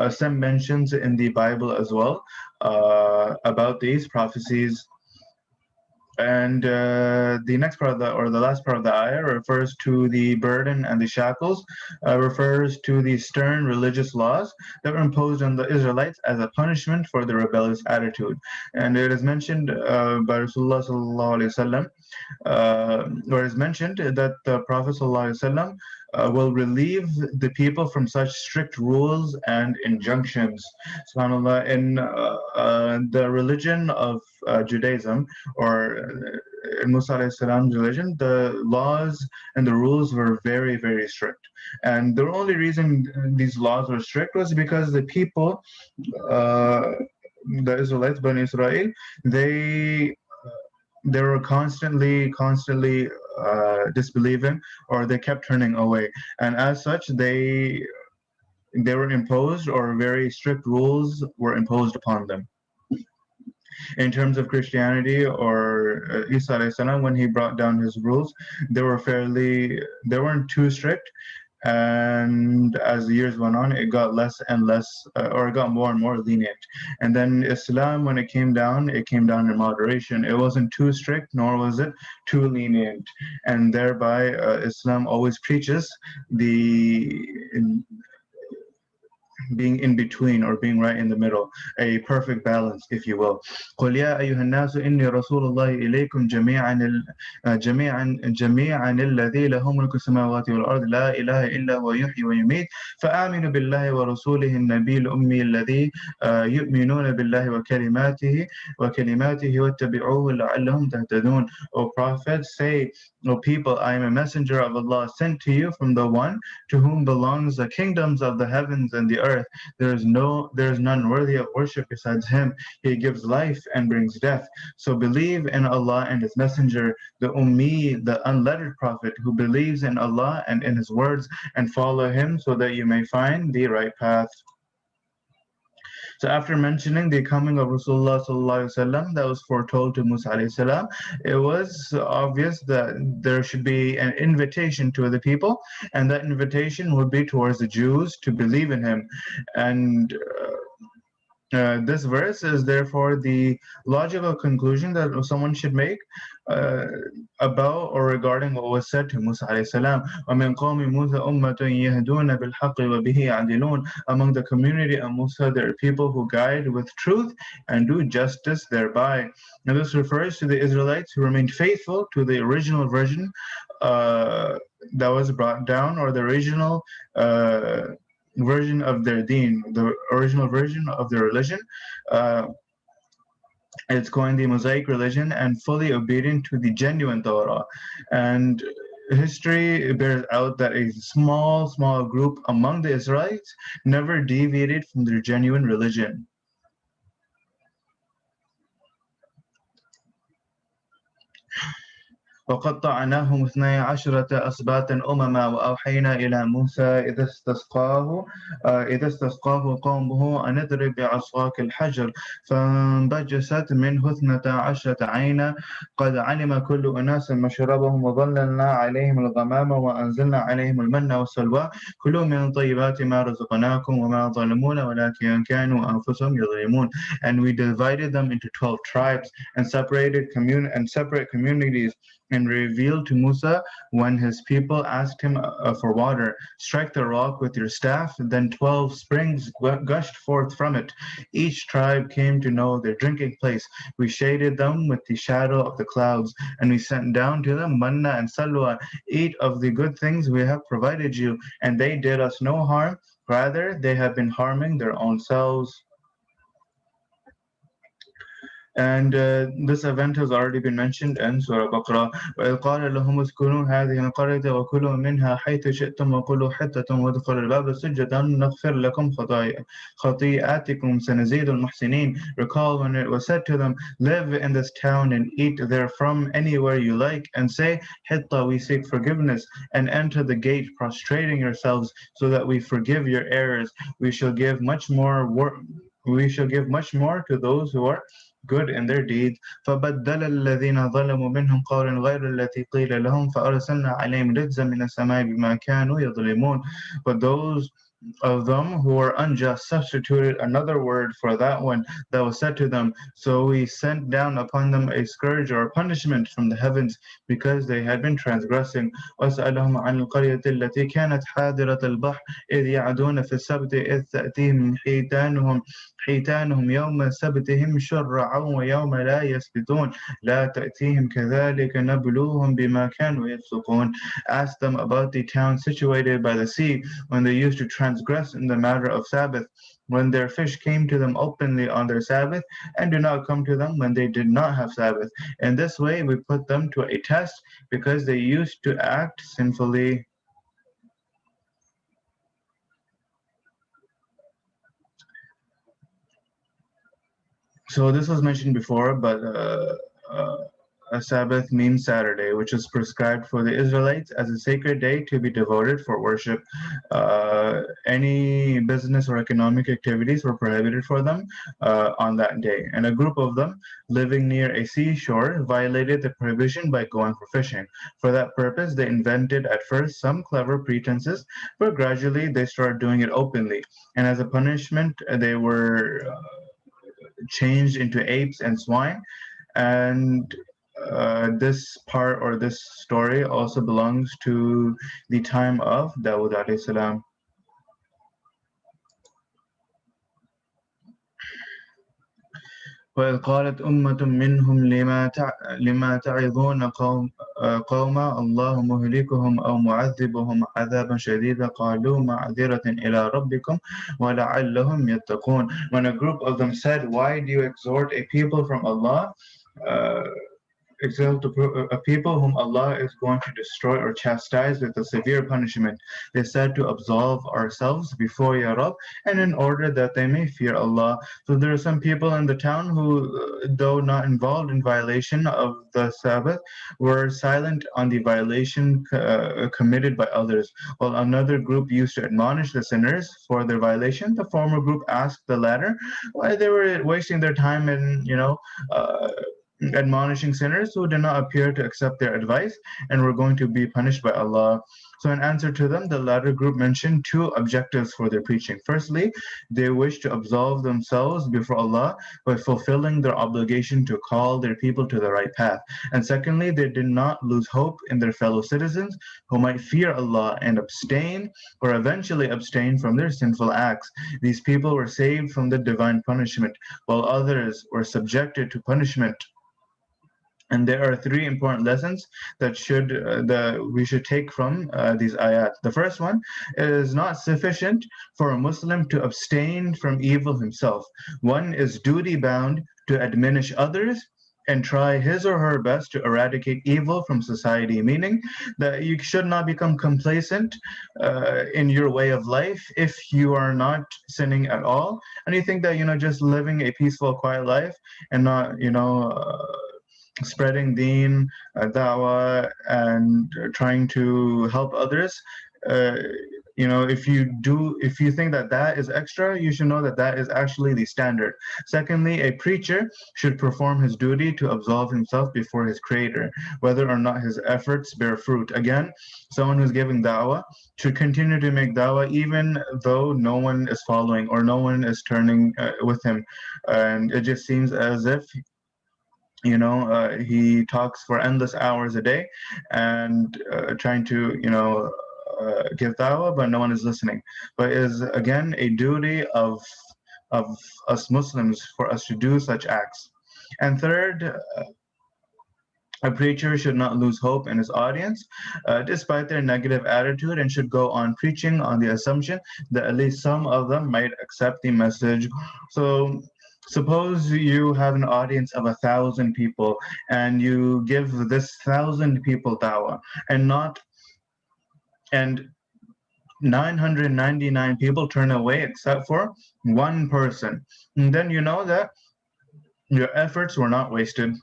some mentions in the Bible as well about these prophecies. And the next part of the last part of the ayah refers to the burden and the shackles, refers to the stern religious laws that were imposed on the Israelites as a punishment for their rebellious attitude. And it is mentioned by Rasulullah sallallahu alaihi wasallam, or it is mentioned that the Prophet sallallahu alaihi wasallam will relieve the people from such strict rules and injunctions. SubhanAllah, in the religion of Judaism, or in Musa alayhi salam's religion, the laws and the rules were very, very strict. And the only reason these laws were strict was because the people, the Israelites, Bani Israel, they were constantly disbelieving, or they kept turning away, and as such they were imposed, or very strict rules were imposed upon them. In terms of Christianity, or Isa alayhi salam, when he brought down his rules, they weren't too strict. And as the years went on, it got less and less, or it got more and more lenient. And then Islam, when it came down in moderation. It wasn't too strict, nor was it too lenient. And thereby, Islam always preaches being in between or being right in the middle, a perfect balance, if you will. قل يا أيها الناس إني رسول الله إليكم جميعا الذي له ملك السماوات والأرض لا إله إلا هو يحيي ويميت فآمنوا بالله ورسوله النبي الأمي الذي يؤمنون بالله وكلماته واتبعوه لعلهم تهتدون. O Prophet, say, O people, I am a messenger of Allah sent to you from the one to whom belongs the kingdoms of the heavens and the earth. There is none worthy of worship besides him. He gives life and brings death. So believe in Allah and his messenger, the Ummi, the unlettered prophet, who believes in Allah and in his words, and follow him so that you may find the right path. So after mentioning the coming of Rasulullah sallallahu alaihi wasallam that was foretold to Musa alayhi salam, it was obvious that there should be an invitation to the people, and that invitation would be towards the Jews to believe in him. And this verse is therefore the logical conclusion that someone should make uh, about or regarding what was said to Musa alayhi salam. وَمِنْ قَوْمِ مُوسَى أُمَّةٌ يَهْدُونَ بِالْحَقِّ وَبِهِ يَعْدِلُونَ. Among the community of Musa, there are people who guide with truth and do justice thereby. Now this refers to the Israelites who remained faithful to the original version that was brought down, or the original version of their deen, the original version of their religion. It's coined the Mosaic religion and fully obedient to the genuine Torah. And history bears out that a small group among the Israelites never deviated from their genuine religion. وقطعناهم 12 أسباطا أمما وأوحينا إلى موسى إذا استسقاه قومه أن اضرب بعصاك الحجر فانبجست منه 12 عينا قد علم كل أناس مشربهم وظللنا عليهم الغمام وأنزلنا عليهم المن والسلوى كلوا من طيبات ما رزقناكم وما ظلمونا ولكن كانوا أنفسهم يظلمون. And we divided them into 12 tribes and separate communities, and revealed to Musa when his people asked him for water, strike the rock with your staff, then 12 springs gushed forth from it. Each tribe came to know their drinking place. We shaded them with the shadow of the clouds, and we sent down to them manna and salwa. Eat of the good things we have provided you, and they did us no harm. Rather, they have been harming their own selves. And this event has already been mentioned in Surah Baqarah. وَإِذْ قَالَ لَهُمُ اسْكُنُوا هَذِهِ الْقَرْيَةَ وَكُلُوا مِنْهَا حَيْثُ شِئْتُمْ وَقُولُوا حِطَّةٌ وَادْخُلُوا الْبَابَ سُجَّدًا نَغْفِرْ لَكُمْ خَطِيئَاتِكُمْ سَنَزِيدُ الْمُحْسِنِينَ. Recall when it was said to them, live in this town and eat therefrom anywhere you like, and say, Hitta, we seek forgiveness, and enter the gate prostrating yourselves, so that we forgive your errors. We shall give much more to those who are good in their deeds. فبدل الذين ظلموا منهم قولا غير التي قيل لهم فأرسلنا عليهم رجزا من السماء بما كانوا يظلمون. But those of them who were unjust substituted another word for that one that was said to them. So we sent down upon them a scourge or punishment from the heavens because they had been transgressing. وَاسْأَلْهُمْ عَنِ الْقَرْيَةِ الَّتِي كَانَتْ حَاضِرَةَ الْبَحْرِ إِذْ يَعْدُونَ فِي السَّبْتِ إِذْ تَأْتِيهِمْ حيتانهم يوم سبتهم شرعا ويوم لا يسبتون لا تأتيهم كذلك نبلوهم بما كانوا يفسقون. Ask them about the town situated by the sea when they used to transgress in the matter of Sabbath, when their fish came to them openly on their Sabbath, and do not come to them when they did not have Sabbath. In this way we put them to a test because they used to act sinfully. So this was mentioned before, but a Sabbath means Saturday, which is prescribed for the Israelites as a sacred day to be devoted for worship. Any business or economic activities were prohibited for them on that day. And a group of them living near a seashore violated the prohibition by going for fishing. For that purpose, they invented at first some clever pretenses, but gradually they started doing it openly. And as a punishment, they were changed into apes and swine. And this part or this story also belongs to the time of Dawud alayhi salam. وإذ قالت أمة منهم لما تعظون قوما الله مهلكهم أو معذبهم عذابا شديدا قالوا معذرة إلى ربكم ولعلهم يتقون. When a group of them said, why do you exhort a people from Allah? Uh, Exalt a people whom Allah is going to destroy or chastise with a severe punishment. They said to absolve ourselves before Ya Rab, and in order that they may fear Allah. So there are some people in the town who, though not involved in violation of the Sabbath, were silent on the violation committed by others. While another group used to admonish the sinners for their violation, the former group asked the latter why they were wasting their time in, uh, admonishing sinners who did not appear to accept their advice and were going to be punished by Allah. So, in answer to them, the latter group mentioned two objectives for their preaching. Firstly, they wished to absolve themselves before Allah by fulfilling their obligation to call their people to the right path. And secondly, they did not lose hope in their fellow citizens who might fear Allah and abstain or eventually abstain from their sinful acts. These people were saved from the divine punishment, while others were subjected to punishment. And there are three important lessons that we should take from these ayat. The first one is not sufficient for a Muslim to abstain from evil himself. One is duty bound to admonish others and try his or her best to eradicate evil from society, meaning that you should not become complacent in your way of life if you are not sinning at all, and you think that just living a peaceful, quiet life and not spreading deen, da'wah, and trying to help others. Uh, if you think that that is extra, you should know that that is actually the standard. Secondly, a preacher should perform his duty to absolve himself before his creator, whether or not his efforts bear fruit. Again, someone who's giving da'wah should continue to make da'wah even though no one is following or no one is turning with him. And it just seems as if he talks for endless hours a day and trying to give dawah, but no one is listening. But it is again a duty of us Muslims for us to do such acts. And third, a preacher should not lose hope in his audience, despite their negative attitude, and should go on preaching on the assumption that at least some of them might accept the message. So suppose you have an audience of 1,000 people and you give this 1,000 people dawah and 999 people turn away except for one person. And then you know that your efforts were not wasted.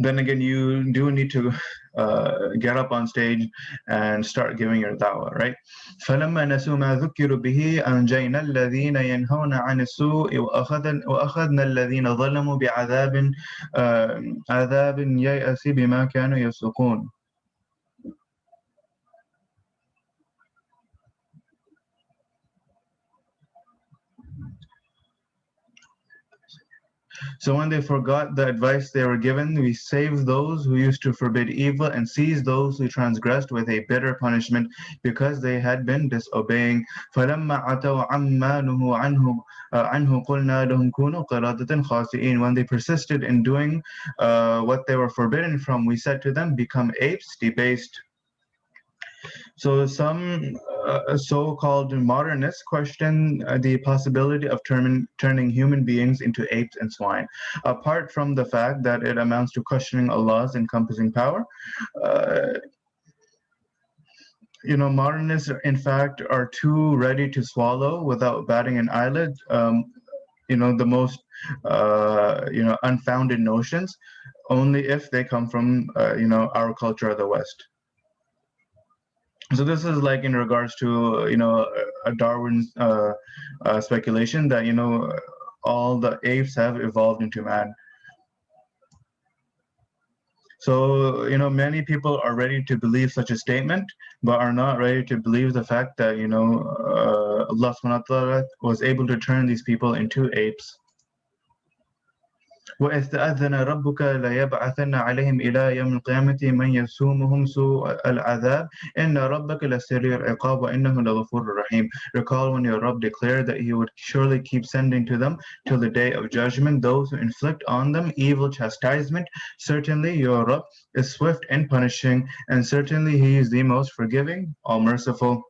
Then again, you do need to get up on stage and start giving your da'wah, right? فَلَمَّا نَسُوا مَا ذُكِّرُوا بِهِ أَنْجَيْنَا الَّذِينَ يَنْهَوْنَ عَنِ السُّوءِ وَأَخَذْنَا الَّذِينَ ظَلَمُوا عَذَابٍ يَيْأَسِ بِمَا كَانُوا يَفْسُقُونَ. So when they forgot the advice they were given, we saved those who used to forbid evil and seized those who transgressed with a bitter punishment because they had been disobeying. فَلَمَّا عَتَوْا عَمَّا نُهُوا عَنْهُ قُلْنَا لَهُمْ كُونُوا قِرَادَةً خَاسِئِينَ. When they persisted in doing what they were forbidden from, we said to them, become apes, debased. So some so-called modernists question the possibility of turning human beings into apes and swine. Apart from the fact that it amounts to questioning Allah's encompassing power, modernists, in fact, are too ready to swallow without batting an eyelid. The most unfounded notions, only if they come from our culture of the West. So this is like in regards to a Darwin's speculation that all the apes have evolved into man. So many people are ready to believe such a statement, but are not ready to believe the fact that Allah subhanahu wa ta'ala was able to turn these people into apes. وإذ تأذن ربك ليبعثن عليهم إلى يوم القيامة من يسومهم سوء العذاب إن ربك لسريع العقاب وإنه لغفور رحيم. Recall when your Rabb declared that he would surely keep sending to them till the day of judgment those who inflict on them evil chastisement. Certainly your Rabb is swift in punishing, and certainly he is the most forgiving, all merciful.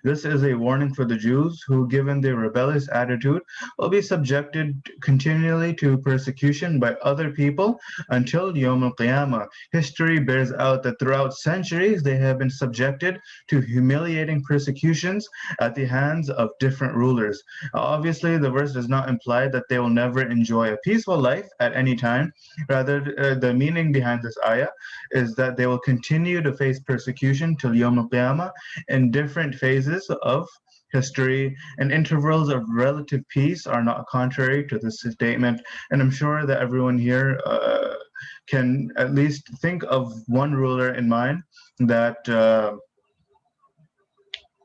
This is a warning for the Jews who, given their rebellious attitude, will be subjected continually to persecution by other people until Yom al-Qiyamah. History bears out that throughout centuries they have been subjected to humiliating persecutions at the hands of different rulers. Obviously, the verse does not imply that they will never enjoy a peaceful life at any time. Rather, the meaning behind this ayah is that they will continue to face persecution till Yom al-Qiyamah in different phases of history, and intervals of relative peace are not contrary to this statement. And I'm sure that everyone here can at least think of one ruler in mind that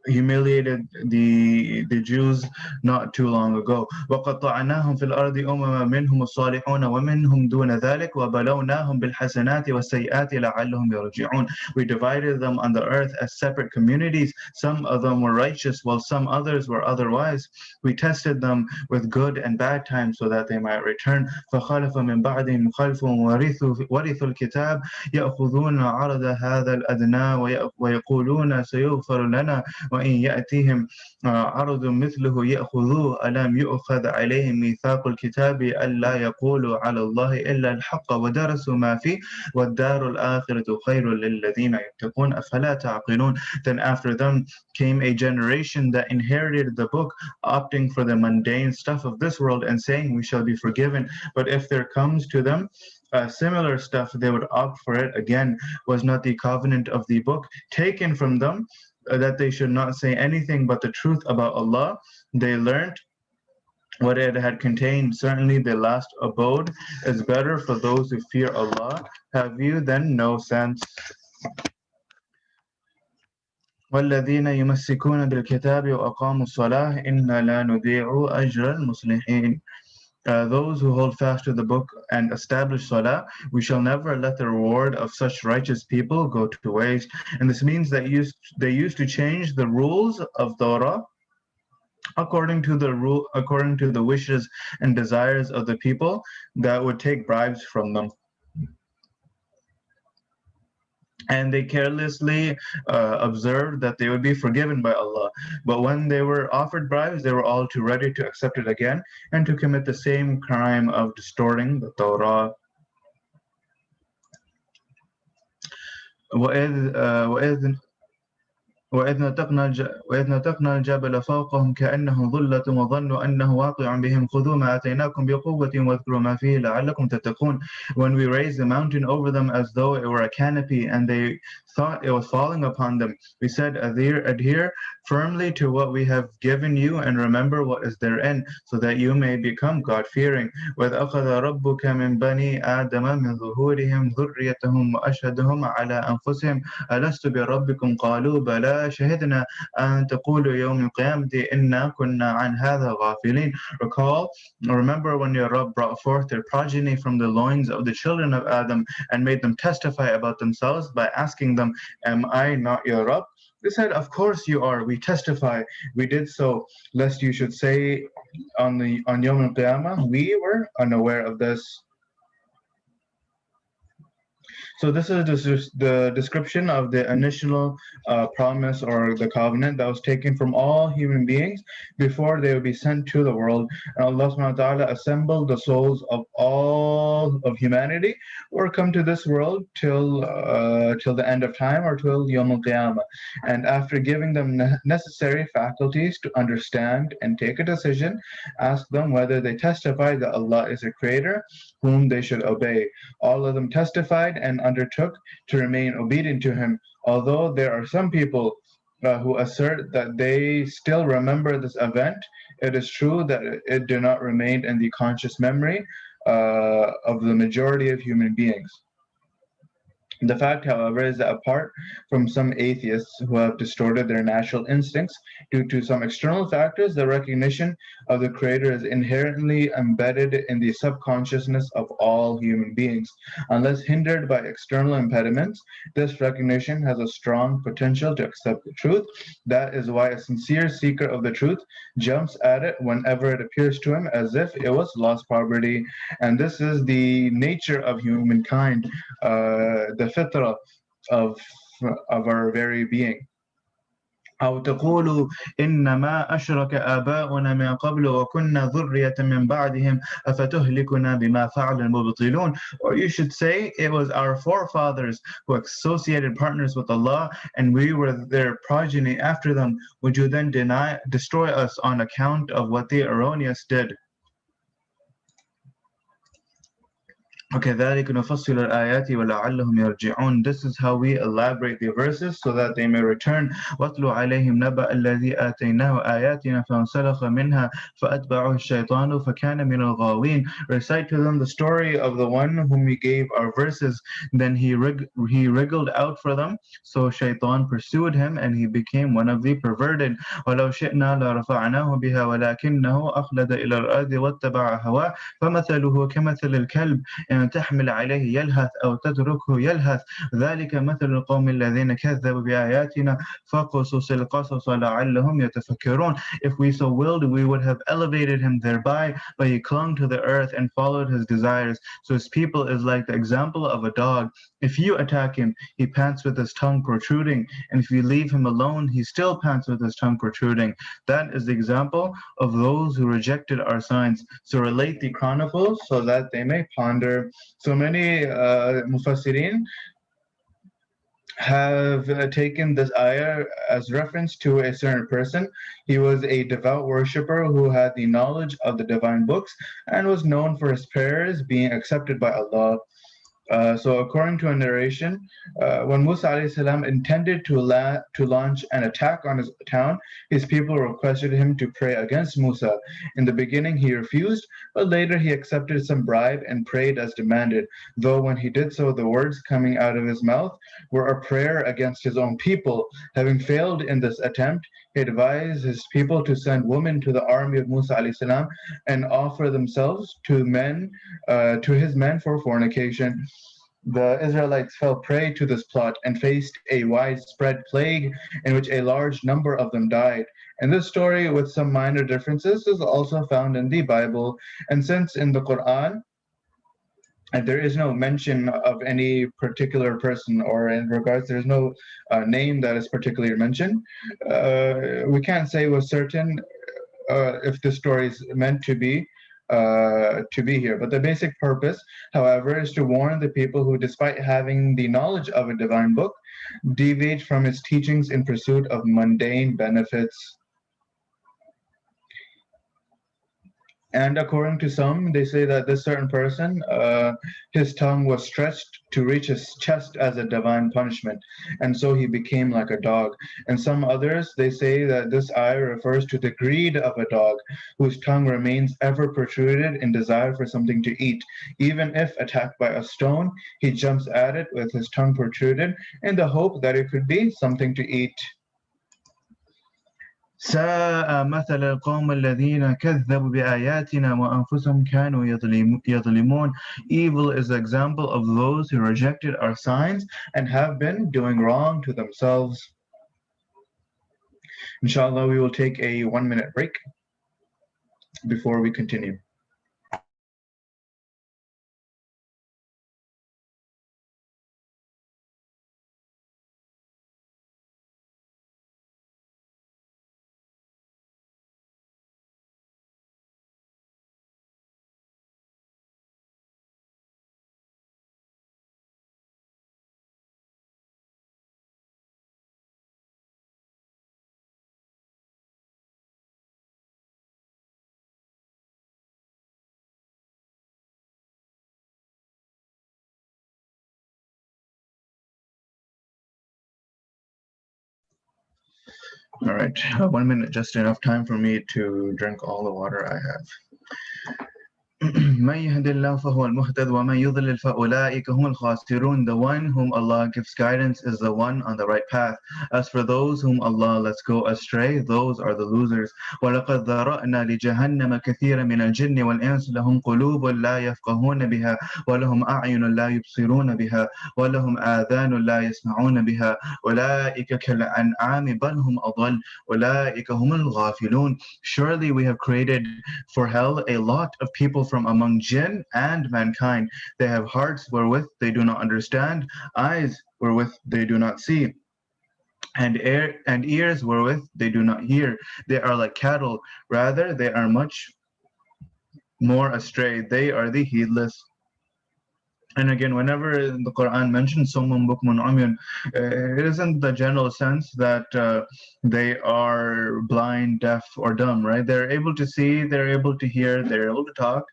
humiliated the Jews not too long ago. وَقَطَّعْنَاهُمْ فِي الْأَرْضِ أُمَمًا مِنْهُمُ الصَّالِحُونَ وَمِنْهُمْ دُونَ ذَلِكَ وَبَلَوْنَاهُمْ بِالْحَسَنَاتِ وَالسَّيِّئَاتِ لَعَلَّهُمْ يَرْجِعُونَ. We divided them on the earth as separate communities. Some of them were righteous while some others were otherwise. We tested them with good and bad times so that they might return. فَخَلَفَ مِنْ بَعْدِهِمْ خَلْفٌ وَرِثُوا الْكِتَابَ يَأْخُذُونَ عَرَضَ هَذَا الْأَدْنَى ويقولون سيغفر لنا وإن يأتيهم عرض مثله يأخذوه ألم يؤخذ عليهم ميثاق الكتاب ألا يقولوا على الله إلا الحق ودرسوا ما فيه والدار الآخرة خير للذين يتقون أفلا تعقلون. Then after them came a generation that inherited the book, opting for the mundane stuff of this world and saying, we shall be forgiven. But if there comes to them similar stuff, they would opt for it. Again, was not the covenant of the book taken from them that they should not say anything but the truth about Allah? They learnt what it had contained. Certainly the last abode is better for those who fear Allah. Have you then no sense? والذين يمسكون بالكتاب وأقاموا الصلاة إنا لا نضيع أجر المصلحين. Those who hold fast to the book and establish salah, we shall never let the reward of such righteous people go to waste. And this means that they used to change the rules of Torah according to the wishes and desires of the people that would take bribes from them. And they carelessly observed that they would be forgiven by Allah. But when they were offered bribes, they were all too ready to accept it again and to commit the same crime of distorting the Torah. وإذ نتقنا الجبل فوقهم كأنه ظلة وظنوا أنه واقع بهم خذوا ما آتيناكم بقوة واذكروا ما فيه لعلكم تتقون. When we raised the mountain over them as though it were a canopy and they thought it was falling upon them, we said, adhere firmly to what we have given you and remember what is therein so that you may become God-fearing. وَإِذْ أَخَذَ رَبُّكَ مِنْ بَنِي آدَمَ مِنْ ظُهُورِهِمْ ذُرِّيَّتَهُمْ وَأَشْهَدَهُمْ عَلَى أَنفُسِهِمْ أَلَسْتُ بِرَبِّكُمْ قَالُوا بَلَى شَهِدْنَا أَنْ تَقُولُوا يَوْمَ الْقِيَامَةِ إِنَّا كُنَّا عَنْ هَذَا غَافِلِينَ. Remember when your Rabb brought forth their progeny from the loins of the children of Adam and made them testify about themselves by asking them, am I not your Rabb? They said, of course you are. We testify. We did so, lest you should say on Yawm al-Qiyamah, we were unaware of this. So this is the description of the initial promise or the covenant that was taken from all human beings before they would be sent to the world. And Allah subhanahu wa ta'ala assembled the souls of all of humanity or come to this world till the end of time or till Yawm al-Qiyamah. And after giving them necessary faculties to understand and take a decision, ask them whether they testify that Allah is a creator whom they should obey. All of them testified and undertook to remain obedient to him, although there are some people who assert that they still remember this event. It is true that it did not remain in the conscious memory of the majority of human beings. The fact, however, is that apart from some atheists who have distorted their natural instincts due to some external factors, the recognition of the Creator is inherently embedded in the subconsciousness of all human beings. Unless hindered by external impediments, this recognition has a strong potential to accept the truth. That is why a sincere seeker of the truth jumps at it whenever it appears to him as if it was lost property. And this is the nature of humankind, the fitrah of our very being. أو تقول إنما أشرك آباؤنا من قبل وكنا ذرية من بعدهم أفتهلكنا بما فعل المبطلون. Or you should say it was our forefathers who associated partners with Allah and we were their progeny after them. Would you then destroy us on account of what they erroneous did? وكذلك نفصل الآيات ولعلهم يرجعون. This is how we elaborate the verses so that they may return. واتل عليهم نبأ الذي آتيناه آياتنا فانسلخ منها فأتبعه الشيطان فكان من الغاوين. Recite to them the story of the one whom we gave our verses, then he wriggled out for them, so Shaitan pursued him and he became one of the perverted. ولو شئنا لرفعناه بها ولكنه أخلد إلى الأرض واتبع هواه فمثله كمثل الكلب إن تحمل عليه يلهث أو تتركه يلهث ذلك مثل القوم الذين كذبوا بآياتنا فقصص القصص لعلهم يتفكرون. If we so willed, we would have elevated him thereby, but he clung to the earth and followed his desires. So his people is like the example of a dog. If you attack him, he pants with his tongue protruding, and if you leave him alone, he still pants with his tongue protruding. That is the example of those who rejected our signs. So relate the chronicles so that they may ponder. So many mufassirin have taken this ayah as reference to a certain person. He was a devout worshipper who had the knowledge of the divine books and was known for his prayers being accepted by Allah. So according to a narration, when Musa salam intended to launch an attack on his town, his people requested him to pray against Musa. In the beginning, he refused, but later he accepted some bribe and prayed as demanded, though when he did so, the words coming out of his mouth were a prayer against his own people. Having failed in this attempt, he advised his people to send women to the army of Musa salam and offer themselves to his men for fornication. The Israelites fell prey to this plot and faced a widespread plague in which a large number of them died. And this story, with some minor differences, is also found in the Bible. And since in the Quran, and there is no mention of any particular person, or in regards, there's no name that is particularly mentioned, we can't say with certain if the story is meant to be here. But the basic purpose, however, is to warn the people who, despite having the knowledge of a divine book, deviate from its teachings in pursuit of mundane benefits. And according to some, they say that this certain person, his tongue was stretched to reach his chest as a divine punishment, and so he became like a dog. And some others, they say that this ayah refers to the greed of a dog, whose tongue remains ever protruded in desire for something to eat. Even if attacked by a stone, he jumps at it with his tongue protruded in the hope that it could be something to eat. ساء مثل القوم الذين كذبوا بآياتنا وأنفسهم كانوا يظلمون. Evil is the example of those who rejected our signs and have been doing wrong to themselves. Inshallah, we will take a 1-minute break before we continue. All right, 1 minute, just enough time for me to drink all the water I have. من يهد الله فهو المهتد ومن يضلل فأولئك هم الخاسرون. The one whom Allah gives guidance is the one on the right path. As for those whom Allah lets go astray, those are the losers. ولقد ذرأنا لجهنم كثيرا من الجن والإنس لهم قلوب لا يفقهون بها ولهم أعين لا يبصرون بها ولهم آذان لا يسمعون بها أولئك كالأنعام بل هم أضل أولئك هم الغافلون. Surely we have created for hell a lot of people from among jinn and mankind. They have hearts wherewith they do not understand, eyes wherewith they do not see, and ears wherewith they do not hear. They are like cattle, rather they are much more astray. They are the heedless. And again, whenever the Quran mentions Summun Bukmun Umyun, it isn't the general sense that they are blind, deaf, or dumb, right? They're able to see, they're able to hear, they're able to talk,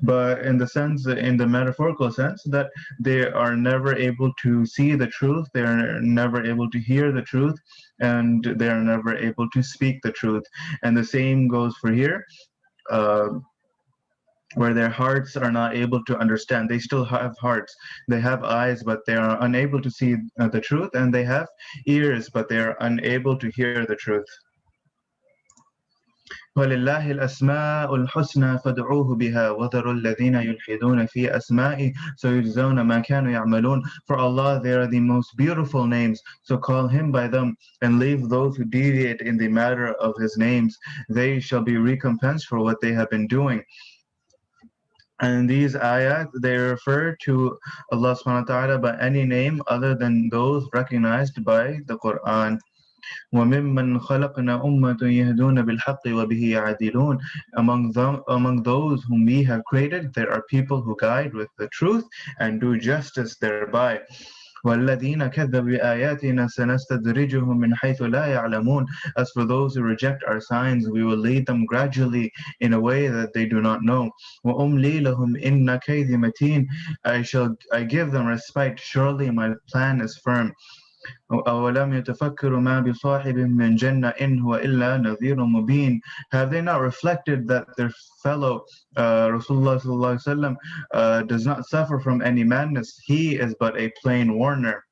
but in the sense, in the metaphorical sense, that they are never able to see the truth, they're never able to hear the truth, and they're never able to speak the truth. And the same goes for here. Where their hearts are not able to understand. They still have hearts. They have eyes, but they are unable to see the truth, and they have ears, but they are unable to hear the truth. ولله الأسماء الحسنى فادعوه بها وذروا الذين يلحدون في أسمائه سيجزون ما كانوا يعملون. For Allah, they are the most beautiful names, so call Him by them and leave those who deviate in the matter of His names. They shall be recompensed for what they have been doing. And these ayat, they refer to Allah subhanahu wa ta'ala by any name other than those recognized by the Quran. وَمِمَّنْ خَلَقْنَا أُمَّةٌ يَهْدُونَ بِالْحَقِّ وَبِهِ يَعْدِلُونَ. Among those whom we have created, there are people who guide with the truth and do justice thereby. وَالَّذِينَ كَذَّبُوا بِآيَاتِنَا سَنَسْتَدْرِجُهُم مِّنْ حَيْثُ لَا يَعْلَمُونَ. As for those who reject our signs, we will lead them gradually in a way that they do not know. وَأُمْلِي لَهُمْ إِنَّ كَيْدِي مَتِينٌ. I give them respite, surely my plan is firm. أَوَلَمْ يَتَفَكَّرُوا مَا بِصَاحِبِهِم مِّن جَنَّةٍ إِنْ هُوَ إِلَّا نَذِيرٌ مُبِينٌ. Have they not reflected that their fellow Rasulullah sallallahu alaihi wasallam does not suffer from any madness? He is but a plain warner.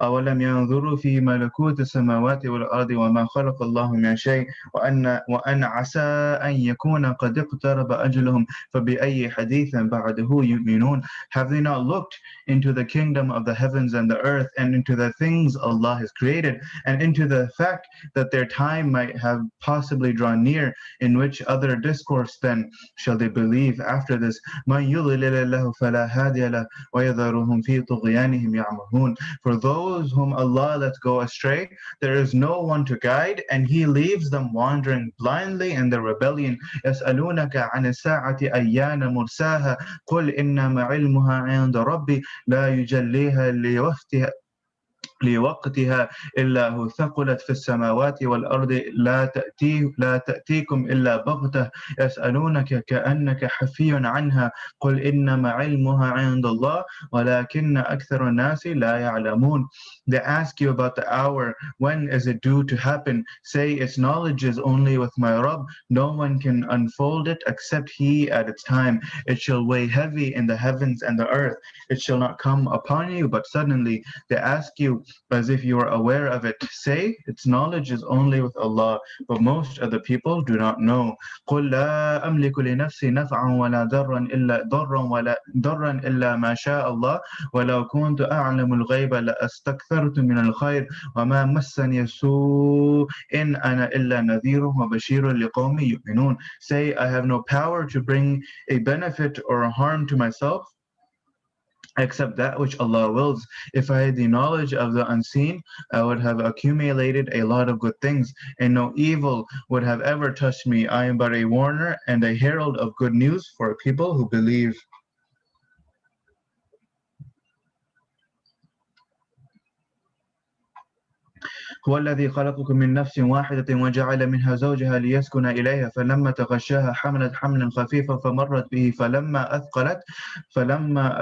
أولم ينظروا في ملكوت السماوات والأرض وما خلق الله من شيء وأن عسى أن يكون قد اقترب أجلهم فبأي حديث بعده يؤمنون. Have they not looked into the kingdom of the heavens and the earth and into the things Allah has created and into the fact that their time might have possibly drawn near? In which other discourse then shall they believe after this? من يضلل الله فلا هادي له ويذرهم في طغيانهم يعمهون. For those whom Allah lets go astray, there is no one to guide, and He leaves them wandering blindly in their rebellion. يسألونك عن الساعة أيان مرساها قل إنما علمها عند ربي لا يجليها لوقتها إلا هو ثقلت في السماوات والأرض لا تأتيكم إلا بغتة يسألونك كأنك حفي عنها قل إنما علمها عند الله ولكن أكثر الناس لا يعلمون. They ask you about the hour, when is it due to happen? Say its knowledge is only with my Rabb. No one can unfold it except He at its time. It shall weigh heavy in the heavens and the earth. It shall not come upon you but suddenly. They ask you as if you are aware of it. Say, its knowledge is only with Allah, but most of the people do not know. قُلْ لَا أَمْلِكُ لِنَفْسِي نَفْعًا وَلَا ضَرًّا إِلَّا مَا شَاءَ اللَّهُ وَلَوْ كُنْتُ أَعْلَمُ الْغَيْبَ لَأَسْتَكْثَرْتُ مِنَ الْخَيْرِ وَمَا مَسَّنِيَ السُّوءُ إِنْ أَنَا إِلَّا نَذِيرٌ وَبَشِيرٌ لِقَوْمٍ يُؤْمِنُونَ. Say, I have no power to bring a benefit or a harm to myself except that which Allah wills. If I had the knowledge of the unseen, I would have accumulated a lot of good things, and no evil would have ever touched me. I am but a warner and a herald of good news for people who believe. هو الذي خلقكم من نفس واحدة وجعل منها زوجها ليسكن إليها فلما تغشاها حملت حملا خفيفا فمرت به فلما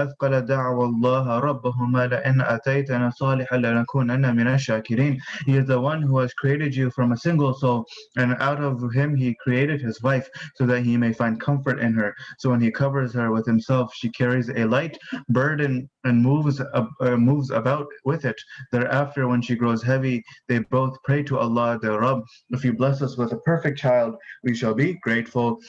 أثقلت دعوا الله ربهما لئن أتيتنا صالحا لنكونن من الشاكرين. He is the one who has created you from a single soul, and out of him he created his wife so that he may find comfort in her. So when he covers her with himself, she carries a light burden and moves about with it. Thereafter, when she grows heavy, they both pray to Allah, their Rabb. If you bless us with a perfect child, we shall be grateful.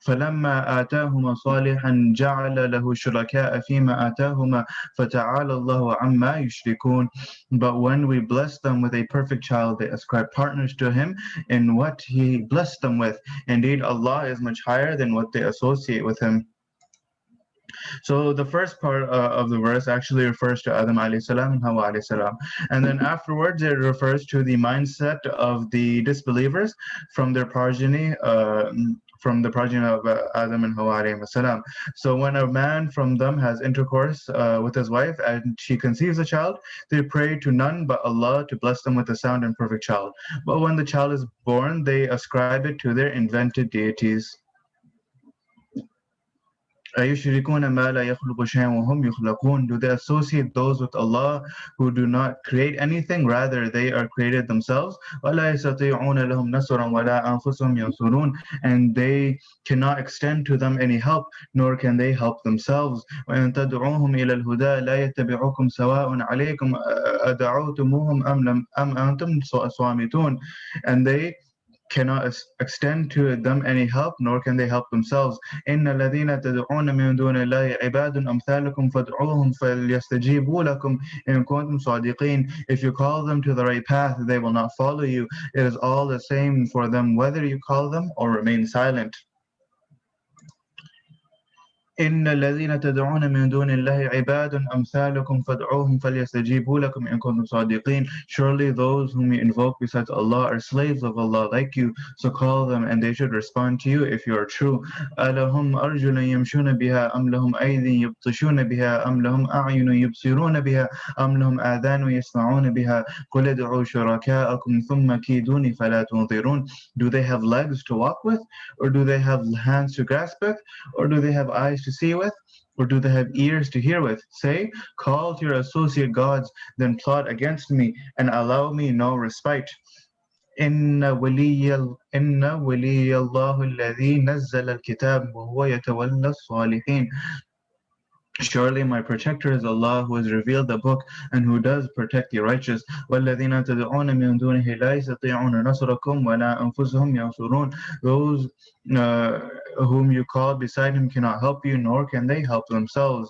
فلما آتاهما صالحا جعل له شركاء فيما آتاهما فتعالى الله عما يشركون. But when we bless them with a perfect child, they ascribe partners to him in what he blessed them with. Indeed, Allah is much higher than what they associate with him. So the first part of the verse actually refers to Adam alayhi salam and Hawa alayhi salam. And then afterwards it refers to the mindset of the disbelievers from their progeny, from the progeny of Adam and Hawa alayhi salam. So when a man from them has intercourse with his wife and she conceives a child, they pray to none but Allah to bless them with a sound and perfect child. But when the child is born, they ascribe it to their invented deities. أَيُشْرِكُونَ مَا لَا يَخْلُقُ شَيْئًا وَهُمْ يُخْلَقُونَ. Do they associate those with Allah who do not create anything? Rather, they are created themselves. وَلَا يَسْتَطِيعُونَ لَهُمْ نَصْرًا وَلَا أَنفُسُهُمْ يَنْصُرُونَ. And they cannot extend to them any help, nor can they help themselves. وَإِن تَدْعُوهُمْ إِلَى الْهُدَى لَا يَتَّبِعُكُمْ سَوَاءٌ عَلَيْكُمْ أَدَعَوْتُمُوهُمْ أَمْ أَنْتُمْ صَامِتُونَ. And they cannot extend to them any help, nor can they help themselves. إِنَّ الَّذِينَ تَدْعُونَ مِن دُونِ اللَّهِ عِبَادٌ أَمْثَالُكُمْ فَادْعُوهُمْ فَلْيَسْتَجِيبُوا لَكُمْ إِن كُنتُمْ صَادِقِينَ. If you call them to the right path, they will not follow you. It is all the same for them whether you call them or remain silent. إن الذين تدعون من دون الله عباد أمثالكم فادعوهم فليستجيبوا لكم إن كنتم صادقين. Surely those whom you invoke besides Allah are slaves of Allah like you, so call them and they should respond to you if you are true. ألهم أرجل يمشون بها أم لهم أيدي يبطشون بها أم لهم أعين يبصرون بها أم لهم آذان يسمعون بها قل ادعوا شركاءكم ثم كيدوني فلا تنظرون. Do they have legs to walk with, or do they have hands to grasp with, or do they have eyes to see with, or do they have ears to hear with? Say, call to your associate gods, then plot against me, and allow me no respite. إن ولي الله الذي نزل الكتاب وهو يتولى الصالحين. Surely my protector is Allah who has revealed the book and who does protect the righteous. وَالَّذِينَ تَدْعُونَ مِن دُونِهِ لَا يَسْتَطِيعُونَ نَصْرَكُمْ وَلَا أَنفُسُهُمْ يَنْصُرُونَ. Those whom you call beside him cannot help you, nor can they help themselves.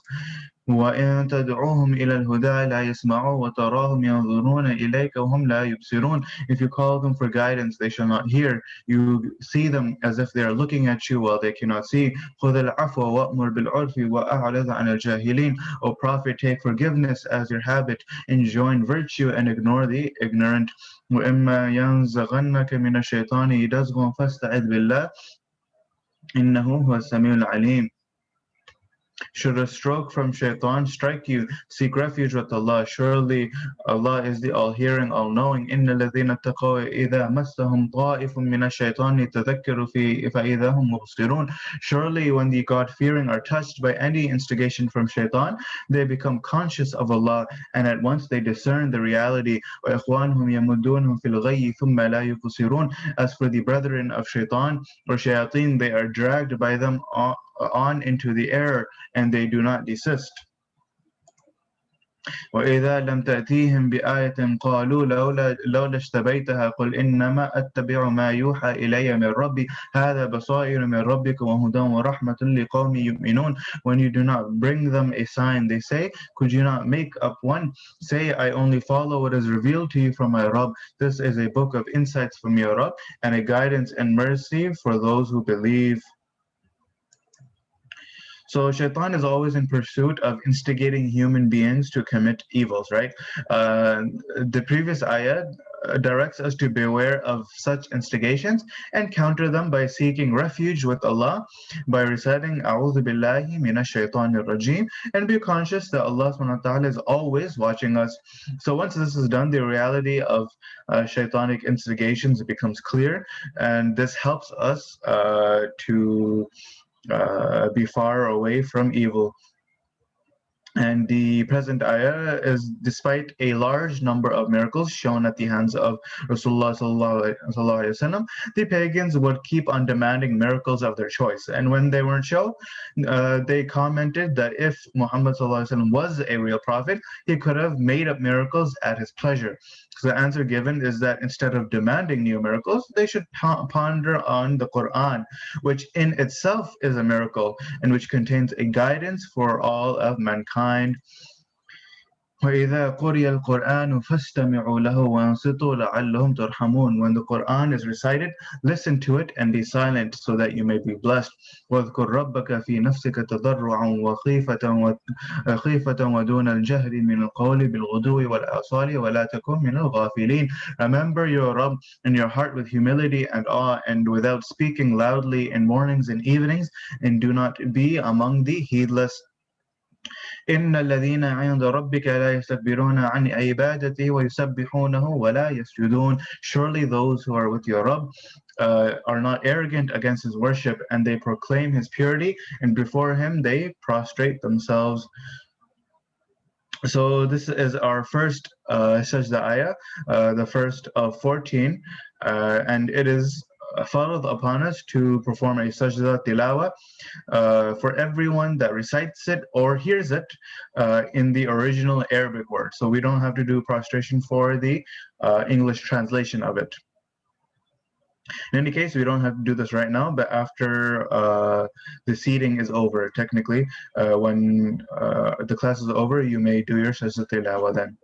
وَإِن تَدْعُوهُمْ إِلَى الْهُدَى لَا يَسْمَعُوا وَتَرَاهُمْ يَنْظُرُونَ إِلَيْكَ وَهُمْ لَا يُبْصِرُونَ. If you call them for guidance, they shall not hear. You see them as if they are looking at you while they cannot see. خُذِ الْعَفْوَ وَأْمُرْ بِالْعُرْفِ وَأَعْرِضْ عَنِ الْجَاهِلِينَ. O Prophet, take forgiveness as your habit, enjoin virtue and ignore the ignorant. وَإِمَّا يَنزَغَنَّكَ مِنَ الشَّيْطَانِ نَزْغٌ فَاسْتَعِذْ بِاللَّهِ إِنَّهُ هُوَ السَّمِيعُ الْعَلِيمُ. Should a stroke from shaitan strike you, seek refuge with Allah. Surely Allah is the all-hearing, all-knowing. إِنَّ الَّذِينَ اتَّقَوْا إِذَا مَسَّهُمْ طَائِفٌ مِّنَ الشَّيْطَانِ تَذَكَّرُوا فَإِذَا هُمْ مُبْصِرُونَ. Surely when the God-fearing are touched by any instigation from shaitan, they become conscious of Allah, and at once they discern the reality. وَإِخْوَانُهُمْ يَمُدُّونَهُمْ فِي الْغَيِّ ثُمَّ لَا يُقْصِرُونَ. As for the brethren of shaitan or shayateen, they are dragged by them on into the error, and they do not desist. وإذا لم تأتيهم بآية قالوا لولا اجتبيتها قل إنما أتبع ما يوحى إلي من ربي هذا بصائر من ربك وهدى ورحمة لقوم يؤمنون. When you do not bring them a sign, they say, could you not make up one? Say, I only follow what is revealed to you from my Rabb. This is a book of insights from your Rabb and a guidance and mercy for those who believe. So shaitan is always in pursuit of instigating human beings to commit evils, right? The previous ayah directs us to beware of such instigations and counter them by seeking refuge with Allah, by reciting A'udhu Billahi Minash Shaitanir Rajim, and be conscious that Allah subhanahu wa ta'ala is always watching us. So once this is done, the reality of shaitanic instigations becomes clear, and this helps us to be far away from evil. And the present ayah is, despite a large number of miracles shown at the hands of Rasulullah sallallahu alaihi wasallam, the pagans would keep on demanding miracles of their choice. And when they weren't shown, they commented that if Muhammad sallallahu alaihi wasallam was a real prophet, he could have made up miracles at his pleasure. So the answer given is that instead of demanding new miracles, they should ponder on the Quran, which in itself is a miracle and which contains a guidance for all of mankind. وَإِذَا قُرِئَ الْقُرْآنُ فَاسْتَمِعُوا لَهُ وَأَنصِتُوا لَعَلَّهُمْ تُرْحَمُونَ. When the Quran is recited, listen to it and be silent so that you may be blessed. وَاذْكُرْ رَبَّكَ فِي نَفْسِكَ تَضَرُّعًا وَخِيفَةً وَدُونَ الْجَهْرِ مِنَ الْقَوْلِ بِالْغُدُوِّ وَالْآصَالِ وَلَا تَكُنْ مِنَ الْغَافِلِينَ. Remember your Rabb in your heart with humility and awe, and without speaking loudly in mornings and evenings, and do not be among the heedless. إن الذين عند ربك لا يستكبرون عن عبادته ويسبحونه ولا يسجدون. Surely those who are with your Rabb are not arrogant against his worship, and they proclaim his purity, and before him they prostrate themselves. So this is our first sajda ayah, the first of 14, and it is farad upon us to perform a sajda tilawa for everyone that recites it or hears it in the original Arabic word. So we don't have to do prostration for the English translation of it. In any case, we don't have to do this right now, but after the seating is over, technically, when the class is over, you may do your sajda tilawa then.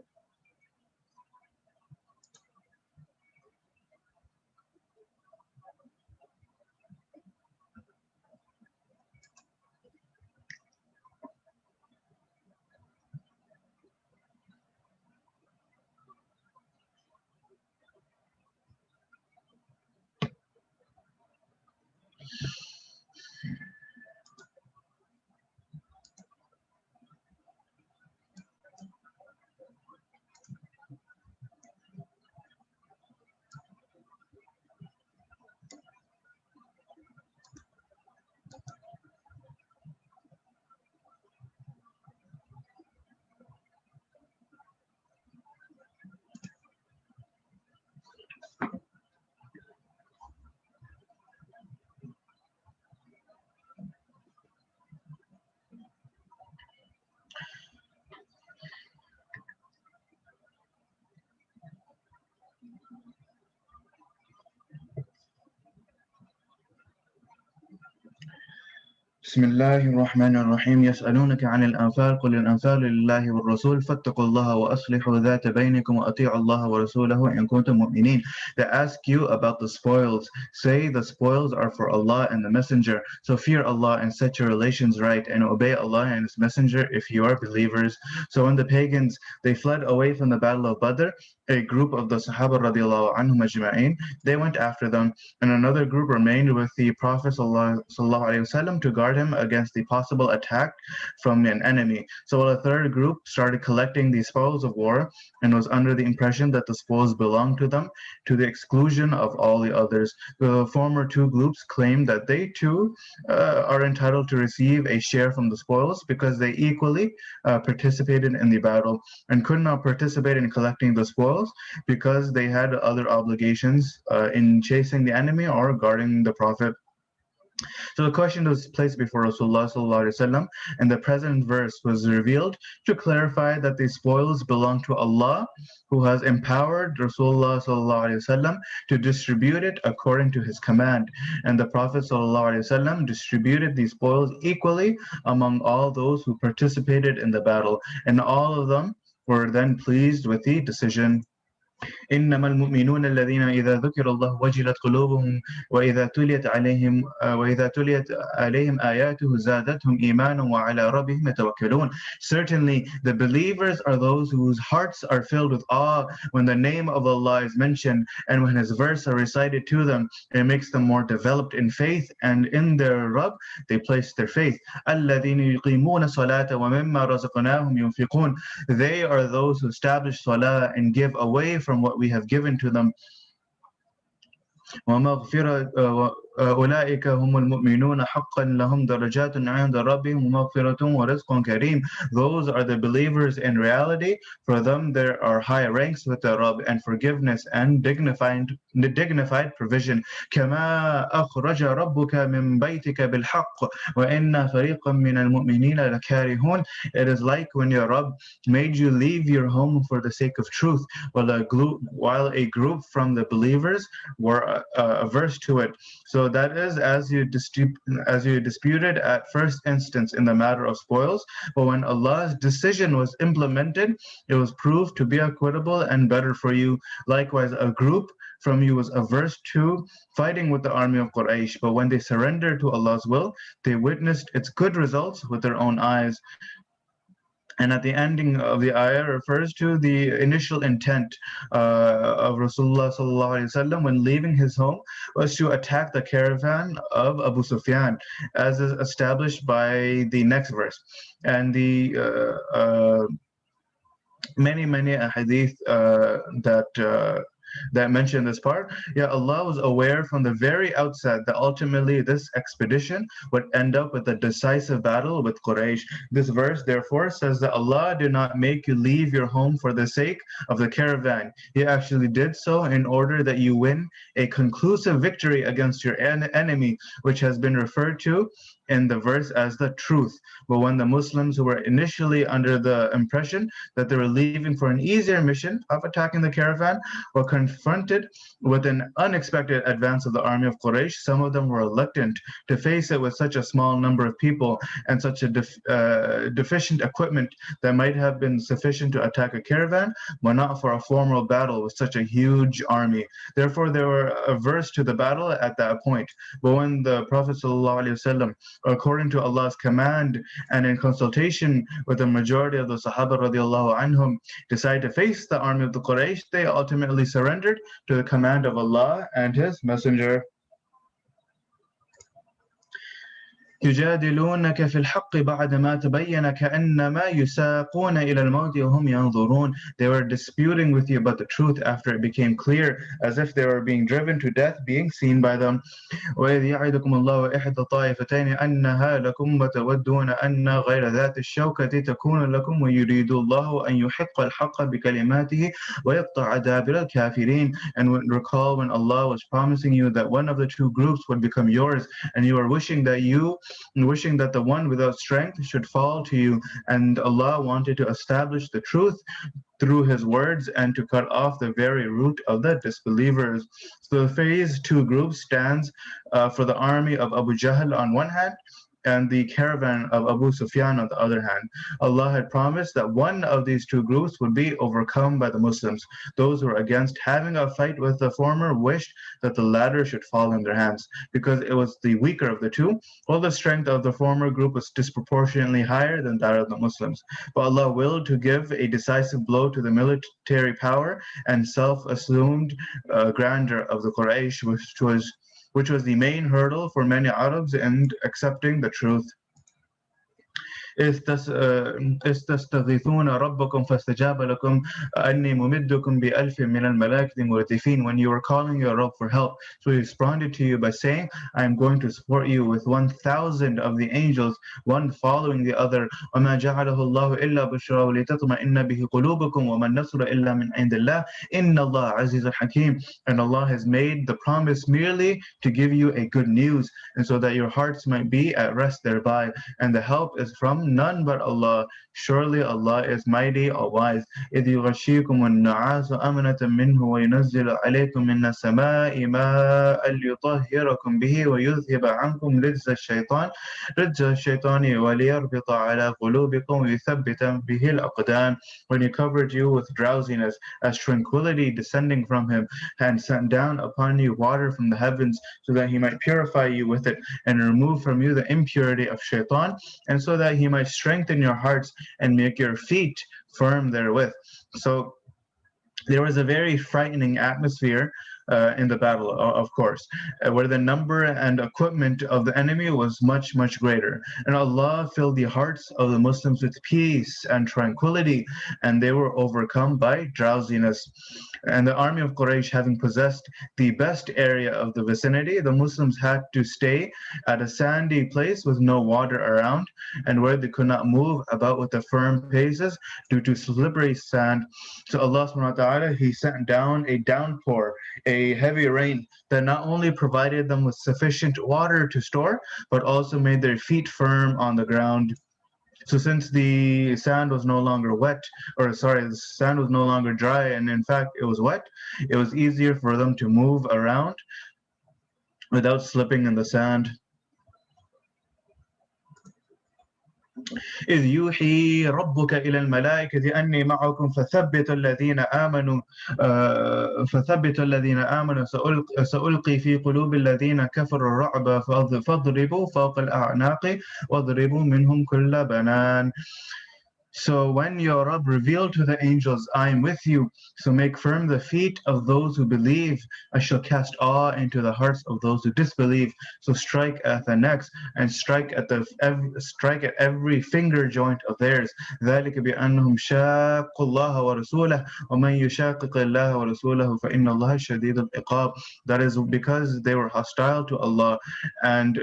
بسم الله الرحمن الرحيم يسألونك عن الأنفال قل الأنفال لله والرسول فاتقوا الله وأصلحوا ذات بينكم وأطيعوا الله ورسوله إن كنتم مؤمنين. They ask you about the spoils. Say the spoils are for Allah and the Messenger. So fear Allah and set your relations right and obey Allah and His Messenger if you are believers. So when the pagans, they fled away from the battle of Badr, a group of the Sahaba radiallahu anhum ajma'in, they went after them, and another group remained with the Prophet sallallahu alaihi wasallam to guard him against the possible attack from an enemy. So a third group started collecting the spoils of war and was under the impression that the spoils belonged to them, to the exclusion of all the others. The former two groups claimed that they too are entitled to receive a share from the spoils because they equally participated in the battle, and could not participate in collecting the spoils because they had other obligations in chasing the enemy or guarding the Prophet. So the question was placed before Rasulullah sallallahu alaihi wasallam, and the present verse was revealed to clarify that the spoils belong to Allah, who has empowered Rasulullah sallallahu alaihi wasallam to distribute it according to His command. And the Prophet sallallahu alaihi wasallam distributed these spoils equally among all those who participated in the battle, and all of them were then pleased with the decision. إنما المؤمنون الذين إذا ذكر الله وجلت قلوبهم وإذا تليت عليهم آياته زادتهم إيمانا وعلى ربهم يتوكلون. Certainly the believers are those whose hearts are filled with awe when the name of Allah is mentioned, and when His verse are recited to them, it makes them more developed in faith, and in their Rabb they place their faith. الذين يقيمون الصلاة ومما رزقناهم ينفقون. They are those who establish salah and give away from what we have given to them. ومغفرة أولئك هم المؤمنون حقا لهم درجات عند ربهم ومغفرة ورزق كريم. Those are the believers in reality. For them there are high ranks with the Rabb and forgiveness and dignified provision. كما أخرج ربك من بيتك بالحق وإن فريقا من المؤمنين لكارهون. It is like when your Rabb made you leave your home for the sake of truth, while a group from the believers were averse to it. So that is as you disputed at first instance in the matter of spoils, but when Allah's decision was implemented, it was proved to be equitable and better for you. Likewise, a group from you was averse to fighting with the army of Quraysh, but when they surrendered to Allah's will, they witnessed its good results with their own eyes. And at the ending of the ayah refers to the initial intent of Rasulullah sallallahu alaihi wasallam when leaving his home was to attack the caravan of Abu Sufyan, as is established by the next verse. And the many hadith that mention this part. Yeah, Allah was aware from the very outset that ultimately this expedition would end up with a decisive battle with Quraysh. This verse therefore says that Allah did not make you leave your home for the sake of the caravan. He actually did so in order that you win a conclusive victory against your enemy, which has been referred to in the verse as the truth. But when the Muslims who were initially under the impression that they were leaving for an easier mission of attacking the caravan were confronted with an unexpected advance of the army of Quraysh, some of them were reluctant to face it with such a small number of people and such a deficient equipment that might have been sufficient to attack a caravan, but not for a formal battle with such a huge army. Therefore, they were averse to the battle at that point. But when the Prophet ﷺ, according to Allah's command and in consultation with the majority of the Sahaba radiallahu anhum, decided to face the army of the Quraysh, they ultimately surrendered to the command of Allah and His Messenger. يجادلونك في الحق بعدما تبين كأنما يساقون إلى الموت وهم ينظرون. They were disputing with you about the truth after it became clear, as if they were being driven to death, being seen by them. وإذ يعدكم الله إحدى الطائفتين أنها لكم وتودون أن غير ذات الشوكة تكون لكم ويريد الله أن يحق الحق بكلماته ويقطع دابر الكافرين. And recall when Allah was promising you that one of the two groups would become yours, and you were wishing that the one without strength should fall to you, and Allah wanted to establish the truth through His words and to cut off the very root of the disbelievers. So the phase two group stands for the army of Abu Jahl on one hand and the caravan of Abu Sufyan on the other hand. Allah had promised that one of these two groups would be overcome by the Muslims. Those who were against having a fight with the former wished that the latter should fall in their hands, because it was the weaker of the two, while the strength of the former group was disproportionately higher than that of the Muslims. But Allah willed to give a decisive blow to the military power and self-assumed grandeur of the Quraysh, which was the main hurdle for many Arabs in accepting the truth. إذ تستغيثون ربكم فاستجاب لكم أني ممدكم بألف من الملائكة مردفين. When you were calling your Rabb for help, so He responded to you by saying, I am going to support you with 1,000 of the angels, one following the other. وما جعله الله إلا بشرى ولتطمئن به قلوبكم وما النصر إلا من عند الله إن الله عزيز حكيم. And Allah has made the promise merely to give you a good news, and so that your hearts might be at rest thereby, and the help is from from none but Allah. Surely Allah is mighty or wise. إِذْ يُغَشِّيكُمُ النُّعَاسُ أَمَنَةً مِّنْهُ وَيُنَزِّلُ عَلَيْكُم مِّنَ السَّمَاءِ مَاءً لِيُطَهِّرَكُم بِهِ وَيُذْهِبَ عَنكُم رِجْزَ الشَّيْطَانِ وَلِيَرْبِطَ عَلَى قُلُوبِكُمْ وَيُثَبِّتَ بِهِ الْأَقْدَامَ. When He covered you with drowsiness, as tranquility descending from Him, and sent down upon you water from the heavens, so that He might purify you with it, and remove from you the impurity of shaitan, and so that He might strengthen your hearts and make your feet firm therewith. So there was a very frightening atmosphere in the battle, of course, where the number and equipment of the enemy was much, much greater. And Allah filled the hearts of the Muslims with peace and tranquility, and they were overcome by drowsiness. And the army of Quraysh, having possessed the best area of the vicinity, the Muslims had to stay at a sandy place with no water around, and where they could not move about with a firm paces due to slippery sand. So Allah subhanahu wa ta'ala, He sent down a downpour, a heavy rain that not only provided them with sufficient water to store, but also made their feet firm on the ground. So since the sand was no longer wet, the sand was no longer dry, and in fact it was wet, it was easier for them to move around without slipping in the sand. إذ يوحي ربك إلى الملائكة أني معكم فثبتوا الذين آمنوا سألقي في قلوب الذين كفروا الرعب فاضربوا فوق الأعناق واضربوا منهم كل بنان. So when your Rabb revealed to the angels, I am with you, so make firm the feet of those who believe. I shall cast awe into the hearts of those who disbelieve. So strike at the necks and strike at every finger joint of theirs. ذلك بأنهم شاقوا الله ورسوله ومن يشاقق الله ورسوله فإن الله شديد العقاب. That is because they were hostile to Allah and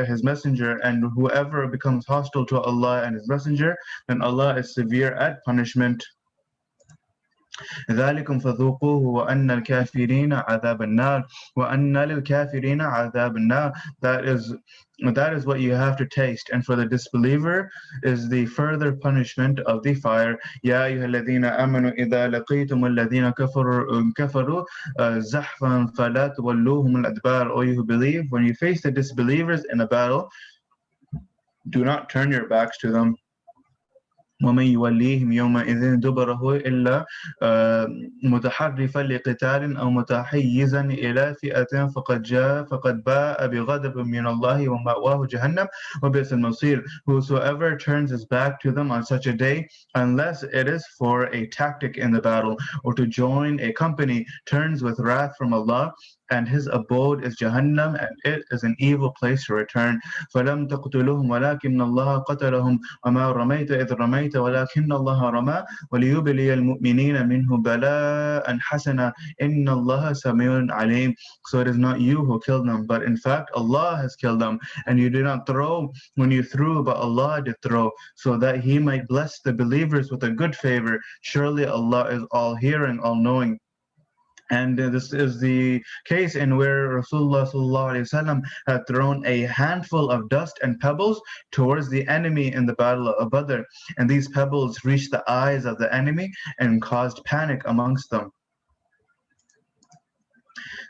His Messenger, and whoever becomes hostile to Allah and His Messenger, then Allah is severe at punishment. ذلكم فذوقوه وأن الكافرين عذاب النار وأن للكافرين عذاب النار. That is what you have to taste, and for the disbeliever is the further punishment of the fire. يا أيها الذين آمنوا إذا لقيتم الذين كفروا زحفا فلا تولوهم الأدبار. O you who believe, when you face the disbelievers in a battle, do not turn your backs to them. ومن يوليهم يومئذ دبره إلا متحرفا لقتال أو متحيزا إلى فئة فقد باء بغضب من الله ومأواه جهنم وبئس المصير. Whosoever turns his back to them on such a day, unless it is for a tactic in the battle or to join a company, turns with wrath from Allah, and his abode is Jahannam, and it is an evil place to return. فَلَمْ تَقْتُلُوهُمْ وَلَكِنَّ اللَّهَ قَتَلَهُمْ وَمَا رَمَيْتَ إِذْ رَمَيْتَ وَلَكِنَّ اللَّهَ رَمَى وَلِيُبْلِيَ الْمُؤْمِنِينَ مِنْهُ بَلَاءً حَسَنًا إِنَّ اللَّهَ سَمِيعٌ عَلِيمٌ. So it is not you who killed them, but in fact Allah has killed them. And you did not throw when you threw, but Allah did throw, so that He might bless the believers with a good favor. Surely Allah is all hearing, all knowing. And this is the case in where Rasulullah had thrown a handful of dust and pebbles towards the enemy in the battle of Badr. And these pebbles reached the eyes of the enemy and caused panic amongst them.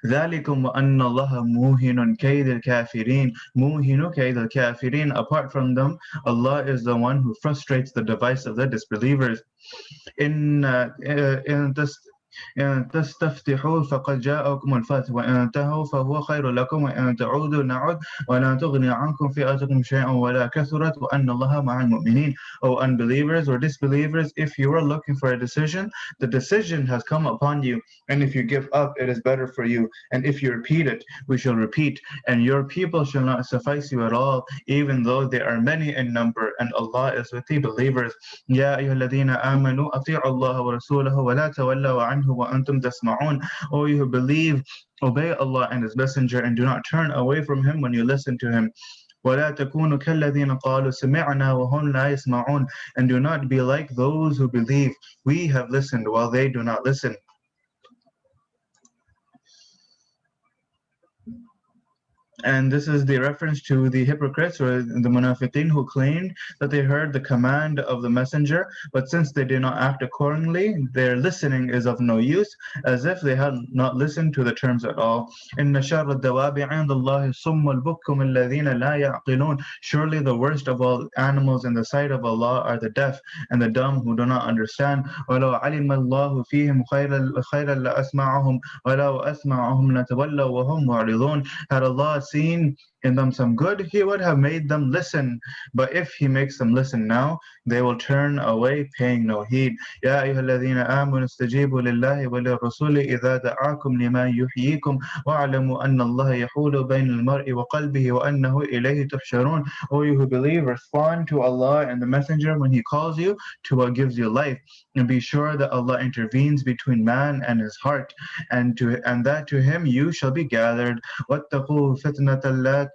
ذلكم وأن الله موهن كيد الكافرين. موهن كيد الكافرين. Apart from them, Allah is the one who frustrates the device of the disbelievers. In إن تستفتحوا فقد جاءكم الفتح وإن تنتهوا فهو خير لكم وإن تعودوا نعد ولا تغني عنكم فئتكم شيئا ولا كثرت وأن الله مع المؤمنين. O unbelievers or disbelievers, if you are looking for a decision, the decision has come upon you, and if you give up, it is better for you, and if you repeat it, we shall repeat, and your people shall not suffice you at all, even though they are many in number, and Allah is with the believers. يا أيها الذين آمنوا أطيعوا الله ورسوله ولا تولوا عنه وأنتم تسمعون. O you who believe, obey Allah and His Messenger, and do not turn away from Him when you listen to Him. ولا تكونوا كالذين قالوا سمعنا وهم لا يسمعون. And do not be like those who believe, we have listened while they do not listen. And this is the reference to the hypocrites or the munafiqeen who claimed that they heard the command of the messenger, but since they did not act accordingly, their listening is of no use, as if they had not listened to the terms at all. إِنَّ شَرَّ الدَّوَابِ عِندَ اللَّهِ الصُّمُّ الْبُكُّمُ الَّذِينَ لَا يَعْقِلُونَ. Surely the worst of all animals in the sight of Allah are the deaf and the dumb who do not understand. وَلَوْ عَلِمَ اللَّهُ فِيهِمْ خَيْرًا لَأَسْمَعَهُمْ وَلَوْ أَسْمَعَهُمْ لَتَوَلَّوْا وَهُمْ مُعْرِضُونَ. Had Allah seen in them some good, He would have made them listen. But if He makes them listen now, they will turn away, paying no heed. يا أيها الذين آمنوا استجيبوا لله وللرسول إذا دعاكم لما يحييكم واعلموا أن الله يحول بين المرء وقلبه وأنه إليه تحشرون. O you who believe, respond to Allah and the Messenger when He calls you to what gives you life, and be sure that Allah intervenes between man and his heart, and that to Him you shall be gathered. واتقوا فتنة لا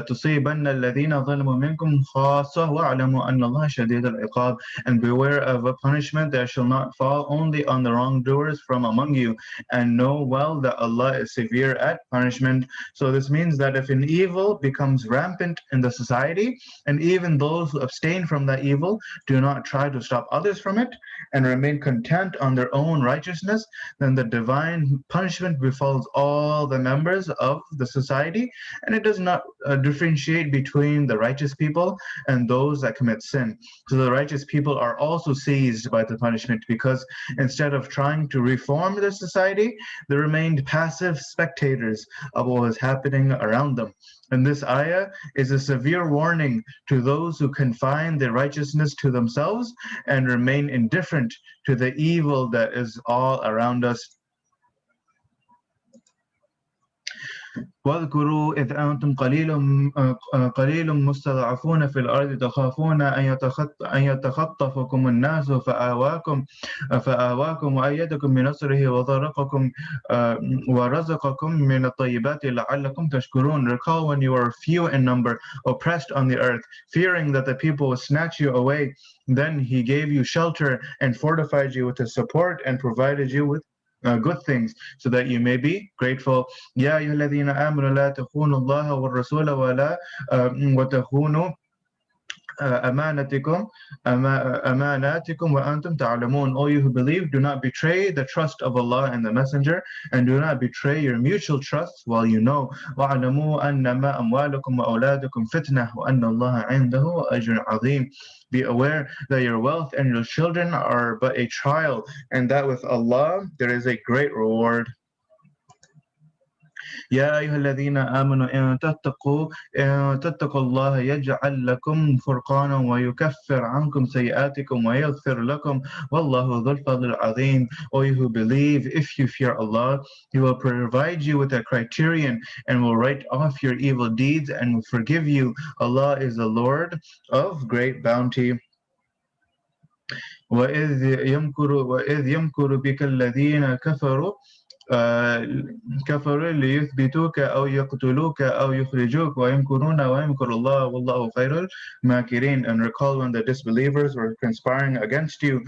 تصيبن الذين ظلموا منكم خاصة واعلموا أن الله شديد العقاب. And beware of a punishment that shall not fall only on the wrongdoers from among you, and know well that Allah is severe at punishment. So this means that if an evil becomes rampant in the society, and even those who abstain from that evil do not try to stop others from it and remain content on their own righteousness, then the divine punishment befalls all the members of the society, and it does not differentiate between the righteous people and those that commit sin. So the righteous people are also seized by the punishment, because instead of trying to reform the society, they remained passive spectators of what was happening around them. And this ayah is a severe warning to those who confine their righteousness to themselves and remain indifferent to the evil that is all around us. واذكروا إذ أنتم قليل مستضعفون في الأرض تخافون أن يتخطفكم الناس فآواكم وأيدكم بنصره ورزقكم من الطيبات لعلكم تشكرون. Recall when you were few in number, oppressed on the earth, fearing that the people would snatch you away. Then He gave you shelter and fortified you with His support and provided you with good things, so that you may be grateful. يا أيها الذين آمنوا لا تخونوا الله والرسول ولا وتخونوا أماناتكم وأنتم تعلمون. O you who believe, do not betray the trust of Allah and the Messenger, and do not betray your mutual trust while you know. وَاعْلَمُوا أَنَّمَا أَمْوَالُكُمْ وَأَوْلَادُكُمْ فِتْنَةٌ وَأَنَّ اللَّهَ عِنْدَهُ أَجْرٌ عَظِيمٌ. Be aware that your wealth and your children are but a trial, and that with Allah there is a great reward. يا أيها الذين آمنوا إن تتقوا الله يجعل لكم فرقانا ويكفر عنكم سيئاتكم ويغفر لكم والله ذو الفضل العظيم. O you who believe, if you fear Allah, He will provide you with a criterion and will write off your evil deeds and will forgive you. Allah is the Lord of great bounty. وإذ يمكر بك الذين كفروا ليثبتوك أو يقتلوك أو يخرجوك ويمكرون ويمكر الله والله خير الماكرين. And recall when the disbelievers were conspiring against you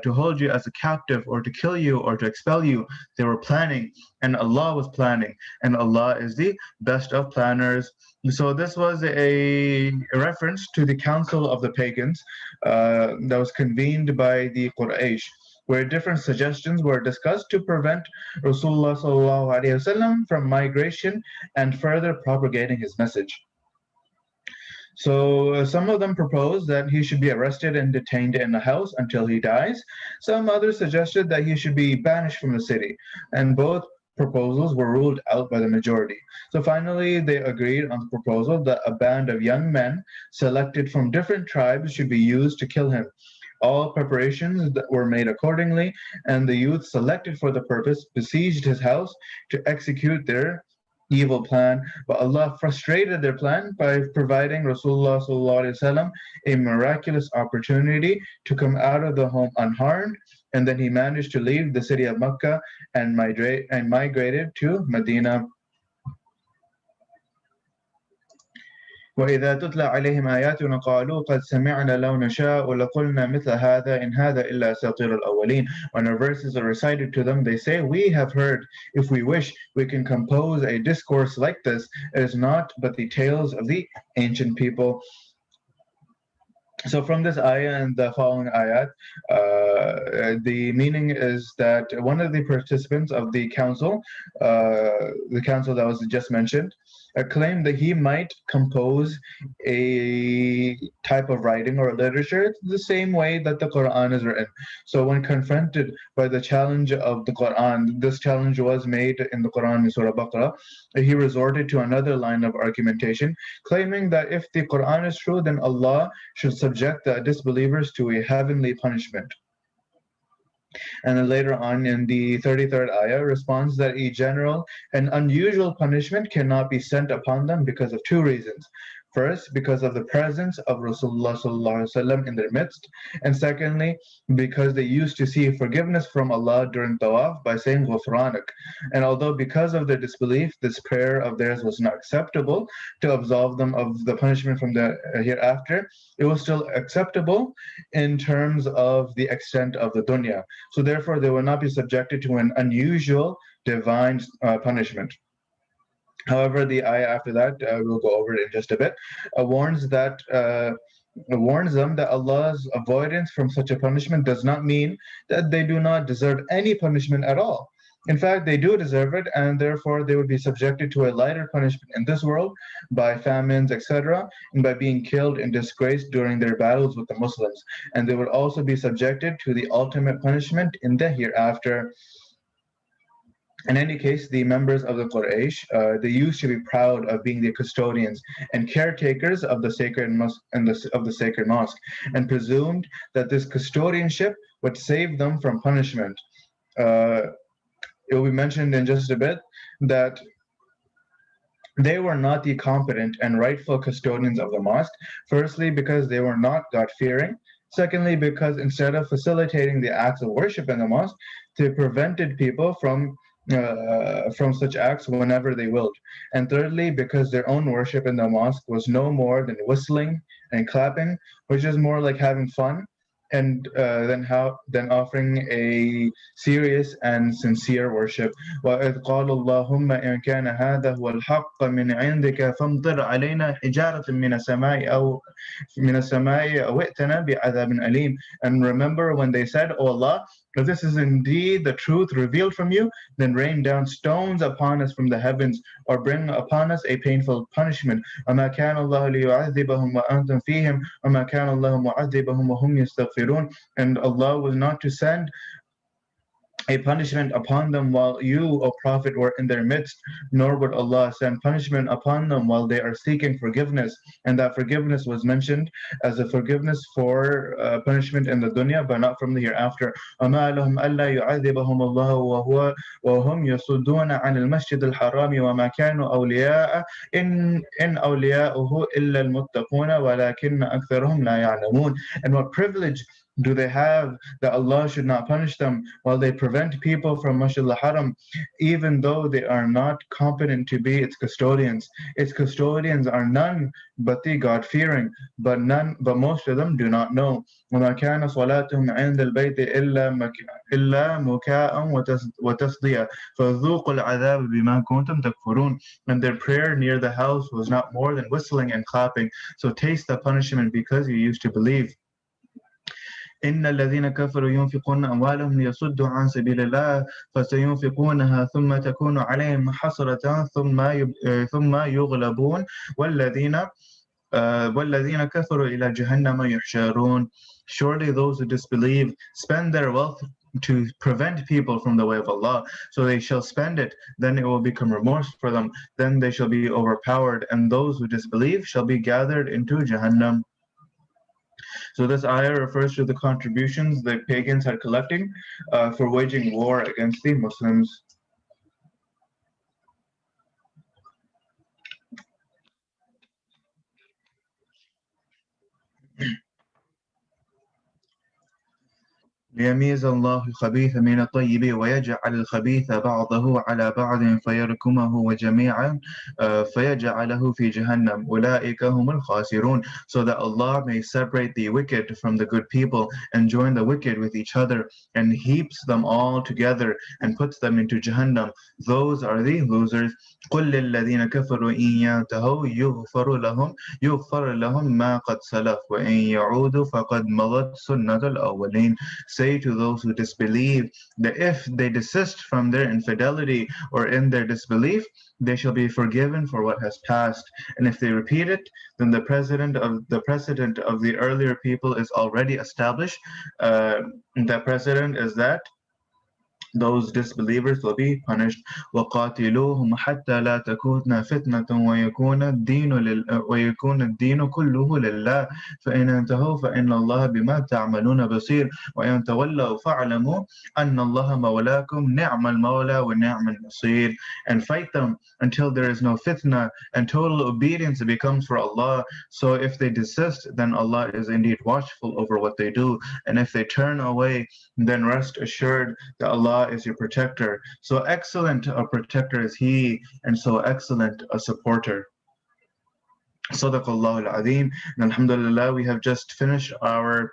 to hold you as a captive or to kill you or to expel you. They were planning, and Allah was planning, and Allah is the best of planners. So this was a reference to the council of the pagans that was convened by the Quraysh, where different suggestions were discussed to prevent Rasulullah ﷺ from migration and further propagating his message. So some of them proposed that he should be arrested and detained in a house until he dies. Some others suggested that he should be banished from the city, and both proposals were ruled out by the majority. So finally, they agreed on the proposal that a band of young men selected from different tribes should be used to kill him. All preparations that were made accordingly, and the youth selected for the purpose besieged his house to execute their evil plan. But Allah frustrated their plan by providing Rasulullah ﷺ a miraculous opportunity to come out of the home unharmed, and then he managed to leave the city of Mecca and migrated to Medina. وإذا تتلى عليهم آياتنا قالوا قد سمعنا لو نشاء لقلنا مثل هذا إن هذا إلا أساطير الأولين. When our verses are recited to them, they say, we have heard. If we wish, we can compose a discourse like this. It is not but the tales of the ancient people. So from this ayah and the following ayat, the meaning is that one of the participants of the council that was just mentioned, claimed that he might compose a type of writing or literature the same way that the Quran is written. So when confronted by the challenge of the Quran, this challenge was made in the Quran in Surah Baqarah, he resorted to another line of argumentation, claiming that if the Quran is true, then Allah should subject the disbelievers to a heavenly punishment. And then later on in the 33rd ayah responds that a general and unusual punishment cannot be sent upon them because of two reasons. First, because of the presence of Rasulullah in their midst, and secondly, because they used to see forgiveness from Allah during tawaf by saying Ghufranak. And although because of their disbelief, this prayer of theirs was not acceptable to absolve them of the punishment from the hereafter, it was still acceptable in terms of the extent of the dunya. So therefore, they will not be subjected to an unusual divine punishment. However, the ayah after that, we'll go over it in just a bit, warns them that Allah's avoidance from such a punishment does not mean that they do not deserve any punishment at all. In fact, they do deserve it, and therefore they would be subjected to a lighter punishment in this world by famines, etc., and by being killed in disgrace during their battles with the Muslims. And they would also be subjected to the ultimate punishment in the hereafter. In any case, the members of the Quraysh, they used to be proud of being the custodians and caretakers of the sacred mosque, and presumed that this custodianship would save them from punishment. It will be mentioned in just a bit that they were not the competent and rightful custodians of the mosque, firstly because they were not God-fearing, secondly because instead of facilitating the acts of worship in the mosque, they prevented people from such acts whenever they willed, and thirdly because their own worship in the mosque was no more than whistling and clapping, which is more like having fun and than offering a serious and sincere worship. وَإِذْ قَالَ اللَّهُمَّ إِنْ كَانَ هَذَا هُوَ الْحَقَّ مِنْ عِنْدِكَ فَامْطِرْ عَلَيْنَا حِجَارَةً مِنَ السَّمَاءِ أَوْ ائْتِنَا بِعَذَابٍ أَلِيمٍ. And remember when they said, O Allah, if this is indeed the truth revealed from you, then rain down stones upon us from the heavens, or bring upon us a painful punishment. وَمَا كَانَ اللَّهُ لِيُعَذِّبَهُمْ وَأَنْتُمْ فِيهِمْ وَمَا كَانَ اللَّهُ مُعَذِّبَهُمْ وَهُمْ يَسْتَغْفِرُونَ. And Allah was not to send a punishment upon them while you, O Prophet, were in their midst, nor would Allah send punishment upon them while they are seeking forgiveness. And that forgiveness was mentioned as a forgiveness for punishment in the dunya, but not from the hereafter. وَمَا لَهُمْ أَلَّا يُعَذِّبَهُمُ اللَّهُ وَهُمْ يَصُدُّونَ عَنِ الْمَسْجِدِ الْحَرَامِ وَمَا كَانُوا أَوْلِيَاءَ إِنْ أَوْلِيَاؤُهُ إِلَّا الْمُتَّقُونَ وَلَكِنَّ أَكْثَرَهُمْ لَا يَعْلَمُونَ. And what privilege do they have that Allah should not punish them while they prevent people from Masjid al-Haram, even though they are not competent to be its custodians? Its custodians are none but the God-fearing, but most of them do not know. وَمَا كَانَ صَلَاتُهُمْ عِنْدَ الْبَيْتِ إِلَّا مُكَاءً وَتَصْدِيًا فَذُوقُوا الْعَذَابَ بِمَا كُنْتُمْ تَكْفُرُونَ. And their prayer near the house was not more than whistling and clapping. So taste the punishment because you used to believe. إن الذين كفروا ينفقون أموالهم ليصدوا عن سبيل الله فسينفقونها ثم تكون عليهم حسرة ثم يغلبون والذين كفروا إلى جهنم يحشرون. Surely those who disbelieve spend their wealth to prevent people from the way of Allah, so they shall spend it, then it will become remorse for them, then they shall be overpowered, and those who disbelieve shall be gathered into Jahannam. So this ayah refers to the contributions the pagans had collecting for waging war against the Muslims. ليميز الله الخبيث من الطيب ويجعل الخبيث بعضه على بعض فيركمه وجميعا فيجعله في جهنم أولئك هم الخاسرون. So that Allah may separate the wicked from the good people and join the wicked with each other and heaps them all together and puts them into Jahannam. Those are the losers. قل للذين كفروا إن ينتهوا يغفر لهم ما قد سلف وإن يعودوا فقد مضت سنة الأولين. Say to those who disbelieve that if they desist from their infidelity or in their disbelief, they shall be forgiven for what has passed. And if they repeat it, then the precedent of the earlier people is already established. The precedent is that those disbelievers will be punished. وَقَاتِلُوهُمْ حَتَّى لَا تَكُونَ فِتْنَةٌ وَيَكُونَ الدِّينُ كُلُّهُ لِلَّهِ فَإِنْ انْتَهُوا فَإِنَّ اللَّهَ بِمَا تَعْمَلُونَ بَصِيرٌ وَإِنْ تَوَلَّوْا فَاعْلَمُوا أَنَّ اللَّهَ مَوْلَاكُمْ نِعْمَ الْمَوْلَى وَنِعْمَ النَّصِيرُ. And fight them until there is no fitna and total obedience becomes for Allah. So if they desist, then Allah is indeed watchful over what they do. And if they turn away, then rest assured that Allah is your protector. So excellent a protector is He, and so excellent a supporter. Sadaqallahu al-Azim. And alhamdulillah, we have just finished our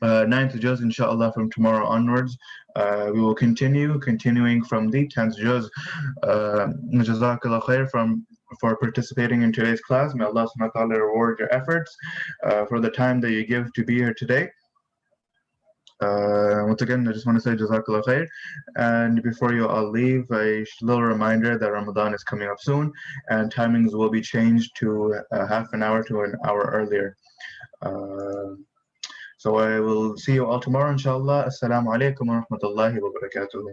ninth juz, inshallah, from tomorrow onwards. We will continuing from the 10th juz. Jazakallah khair for participating in today's class. May Allah subhanahu wa ta'ala reward your efforts for the time that you give to be here today. Once again, I just want to say Jazakallah khair. And before you all leave, a little reminder that Ramadan is coming up soon and timings will be changed to half an hour to an hour earlier. So I will see you all tomorrow, inshallah. Assalamu alaikum wa rahmatullahi wa barakatuh.